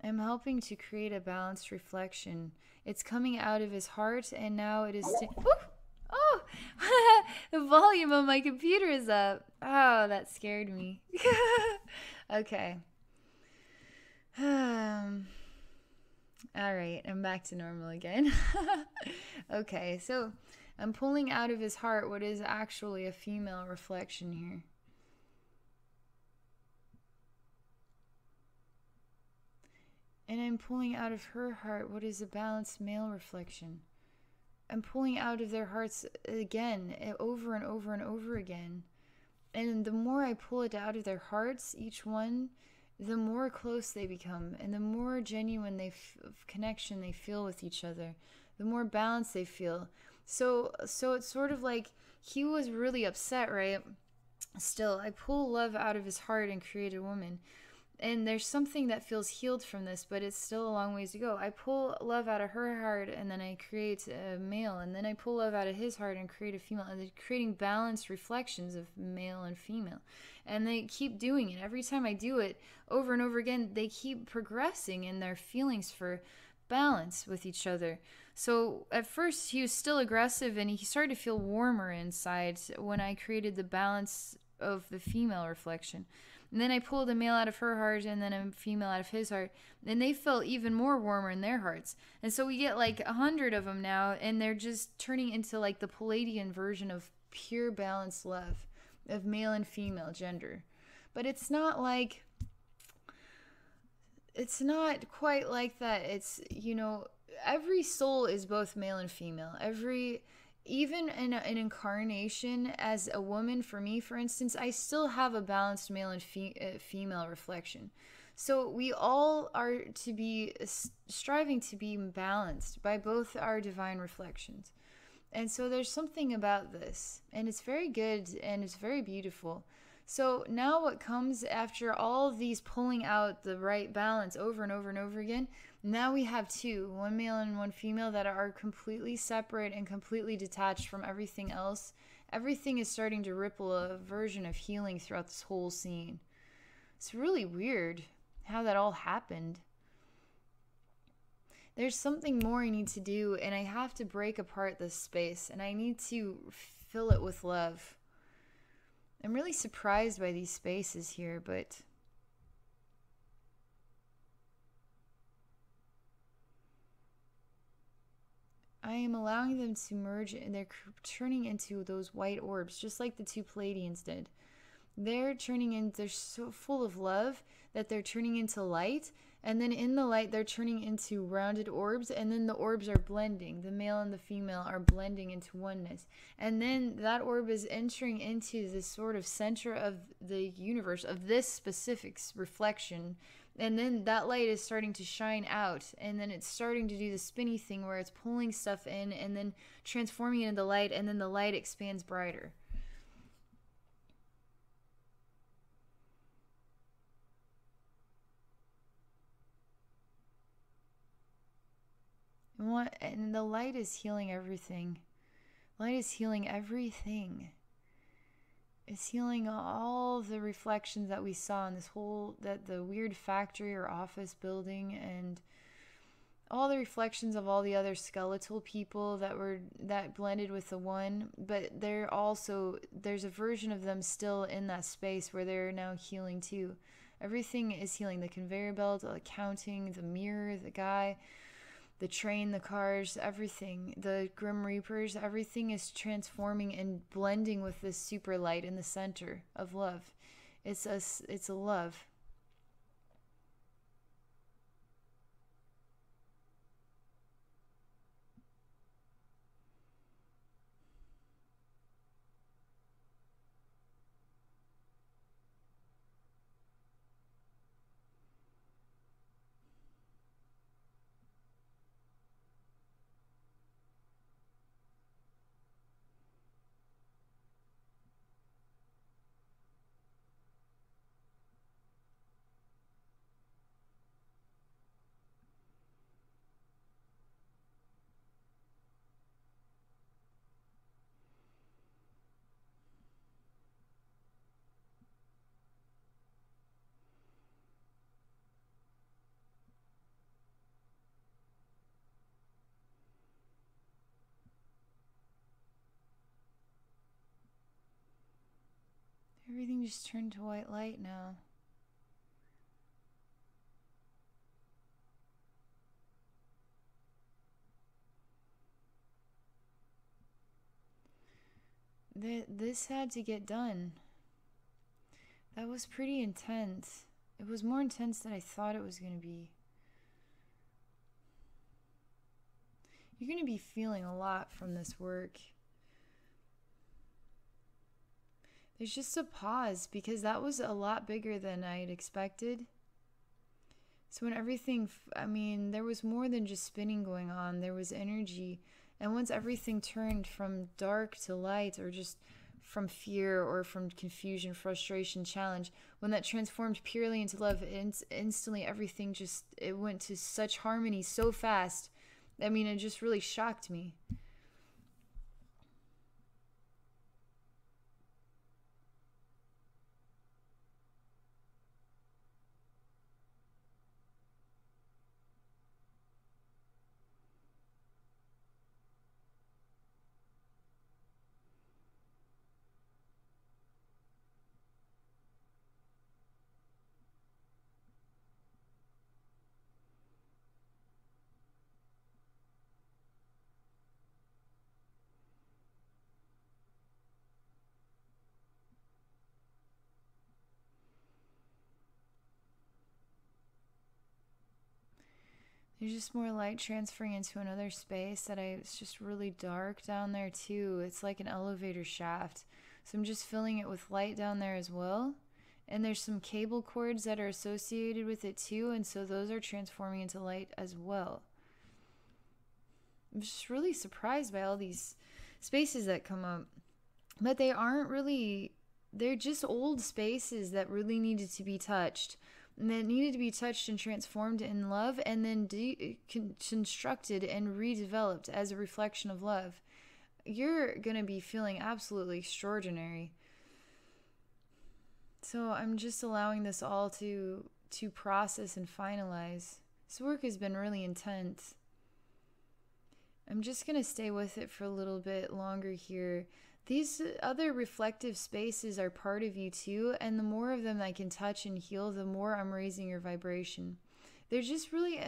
I'm helping to create a balanced reflection. It's coming out of his heart, and now it is... Oh! The volume on my computer is up. Oh, that scared me. Okay. Alright, I'm back to normal again. Okay, so I'm pulling out of his heart what is actually a female reflection here. And I'm pulling out of her heart what is a balanced male reflection. I'm pulling out of their hearts again, over and over and over again. And the more I pull it out of their hearts, each one, the more close they become, and the more genuine connection they feel with each other, the more balance they feel. So it's sort of like he was really upset, right? Still, I pull love out of his heart and create a woman. And there's something that feels healed from this, but it's still a long ways to go. I pull love out of her heart, and then I create a male, and then I pull love out of his heart and create a female, and they're creating balanced reflections of male and female. And they keep doing it. Every time I do it over and over again, they keep progressing in their feelings for balance with each other. So at first he was still aggressive, and he started to feel warmer inside when I created the balance of the female reflection. And then I pulled a male out of her heart and then a female out of his heart. And they felt even more warmer in their hearts. And so we get like 100 of them now. And they're just turning into like the Pleiadian version of pure balanced love of male and female gender. But it's not like... It's not quite like that. It's, every soul is both male and female. Even in an incarnation as a woman, for me, for instance, I still have a balanced male and female reflection. So we all are to be striving to be balanced by both our divine reflections. And so there's something about this, and it's very good and it's very beautiful. So now what comes after all of these pulling out the right balance over and over and over again, now we have two, one male and one female, that are completely separate and completely detached from everything else. Everything is starting to ripple a version of healing throughout this whole scene. It's really weird how that all happened. There's something more I need to do, and I have to break apart this space, and I need to fill it with love. I'm really surprised by these spaces here, but I am allowing them to merge, and they're turning into those white orbs, just like the two Pleiadians did. They're turning in, they're so full of love that they're turning into light, and then in the light they're turning into rounded orbs, and then the orbs are blending. The male and the female are blending into oneness, and then that orb is entering into this sort of center of the universe, of this specific reflection, and then that light is starting to shine out, and then it's starting to do the spinny thing where it's pulling stuff in and then transforming it into light, and then the light expands brighter. And the light is healing everything. Light is healing everything. It's healing all the reflections that we saw in this whole, that the weird factory or office building, and all the reflections of all the other skeletal people that blended with the one. But they're also, there's a version of them still in that space where they're now healing too. Everything is healing. The conveyor belt, the accounting, the mirror, the guy, the train, the cars, everything, the Grim Reapers, everything is transforming and blending with this super light in the center of love. It's a love. Everything just turned to white light now. This had to get done. That was pretty intense. It was more intense than I thought it was going to be. You're going to be feeling a lot from this work. There's just a pause because that was a lot bigger than I had expected. So when everything, there was more than just spinning going on. There was energy. And once everything turned from dark to light, or just from fear or from confusion, frustration, challenge, when that transformed purely into love, instantly everything it went to such harmony so fast. It just really shocked me. There's just more light transferring into another space it's just really dark down there too. It's like an elevator shaft. So I'm just filling it with light down there as well. And there's some cable cords that are associated with it too. And so those are transforming into light as well. I'm just really surprised by all these spaces that come up. But they aren't really, they're just old spaces that really needed to be touched. And that needed to be touched and transformed in love, and then constructed and redeveloped as a reflection of love. You're going to be feeling absolutely extraordinary. So I'm just allowing this all to process and finalize. This work has been really intense. I'm just going to stay with it for a little bit longer here. These other reflective spaces are part of you too, and the more of them I can touch and heal, the more I'm raising your vibration. they're just really,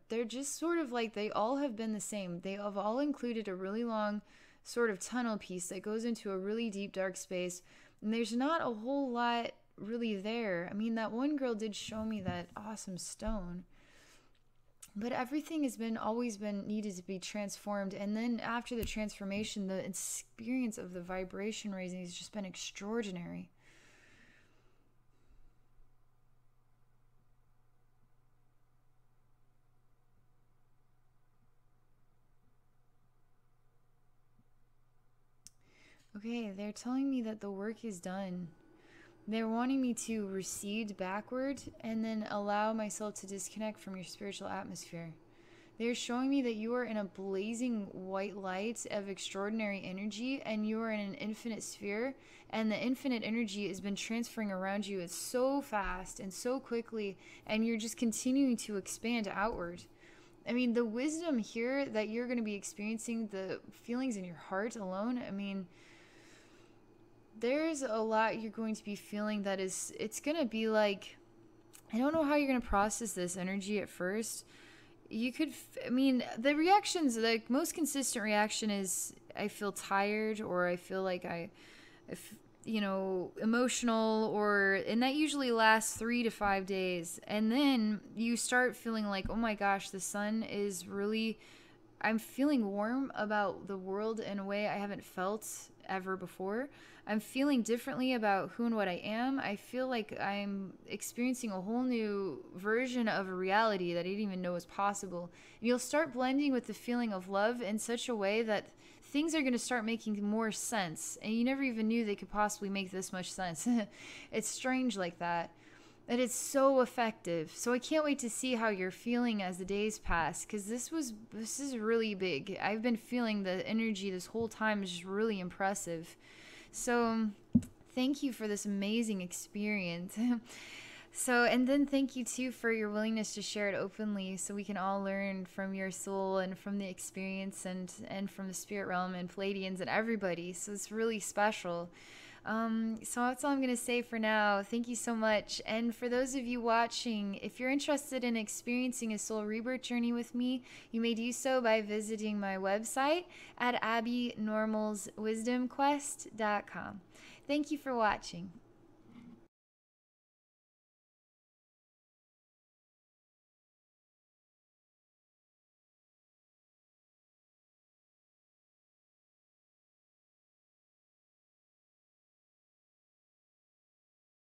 they're just sort of like, they all have been the same. They have all included a really long sort of tunnel piece that goes into a really deep, dark space. And there's not a whole lot really there. I mean, that one girl did show me that awesome stone. But everything has been always been needed to be transformed. And then after the transformation, the experience of the vibration raising has just been extraordinary. Okay, they're telling me that the work is done. They're wanting me to recede backward and then allow myself to disconnect from your spiritual atmosphere. They're showing me that you are in a blazing white light of extraordinary energy, and you are in an infinite sphere, and the infinite energy has been transferring around you. It's so fast and so quickly, and you're just continuing to expand outward. I mean, the wisdom here that you're going to be experiencing, the feelings in your heart alone, I mean, there's a lot you're going to be feeling that is, it's going to be like, I don't know how you're going to process this energy at first. You could, I mean, the reactions, the most consistent reaction is I feel tired, or I feel like you know, emotional, or, and that usually lasts 3 to 5 days. And then you start feeling like, oh my gosh, the sun is really, I'm feeling warm about the world in a way I haven't felt ever before. I'm feeling differently about who and what I am. I feel like I'm experiencing a whole new version of a reality that I didn't even know was possible. And you'll start blending with the feeling of love in such a way that things are going to start making more sense. And you never even knew they could possibly make this much sense. It's strange like that. And it's so effective. So I can't wait to see how you're feeling as the days pass, because this is really big. I've been feeling the energy this whole time is just really impressive. So thank you for this amazing experience. So, and then thank you too for your willingness to share it openly, so we can all learn from your soul and from the experience, and from the spirit realm and Pleiadians and everybody. So it's really special. So that's all I'm going to say for now. Thank you so much. And for those of you watching, if you're interested in experiencing a soul rebirth journey with me, you may do so by visiting my website at abbynormalswisdomquest.com. Thank you for watching.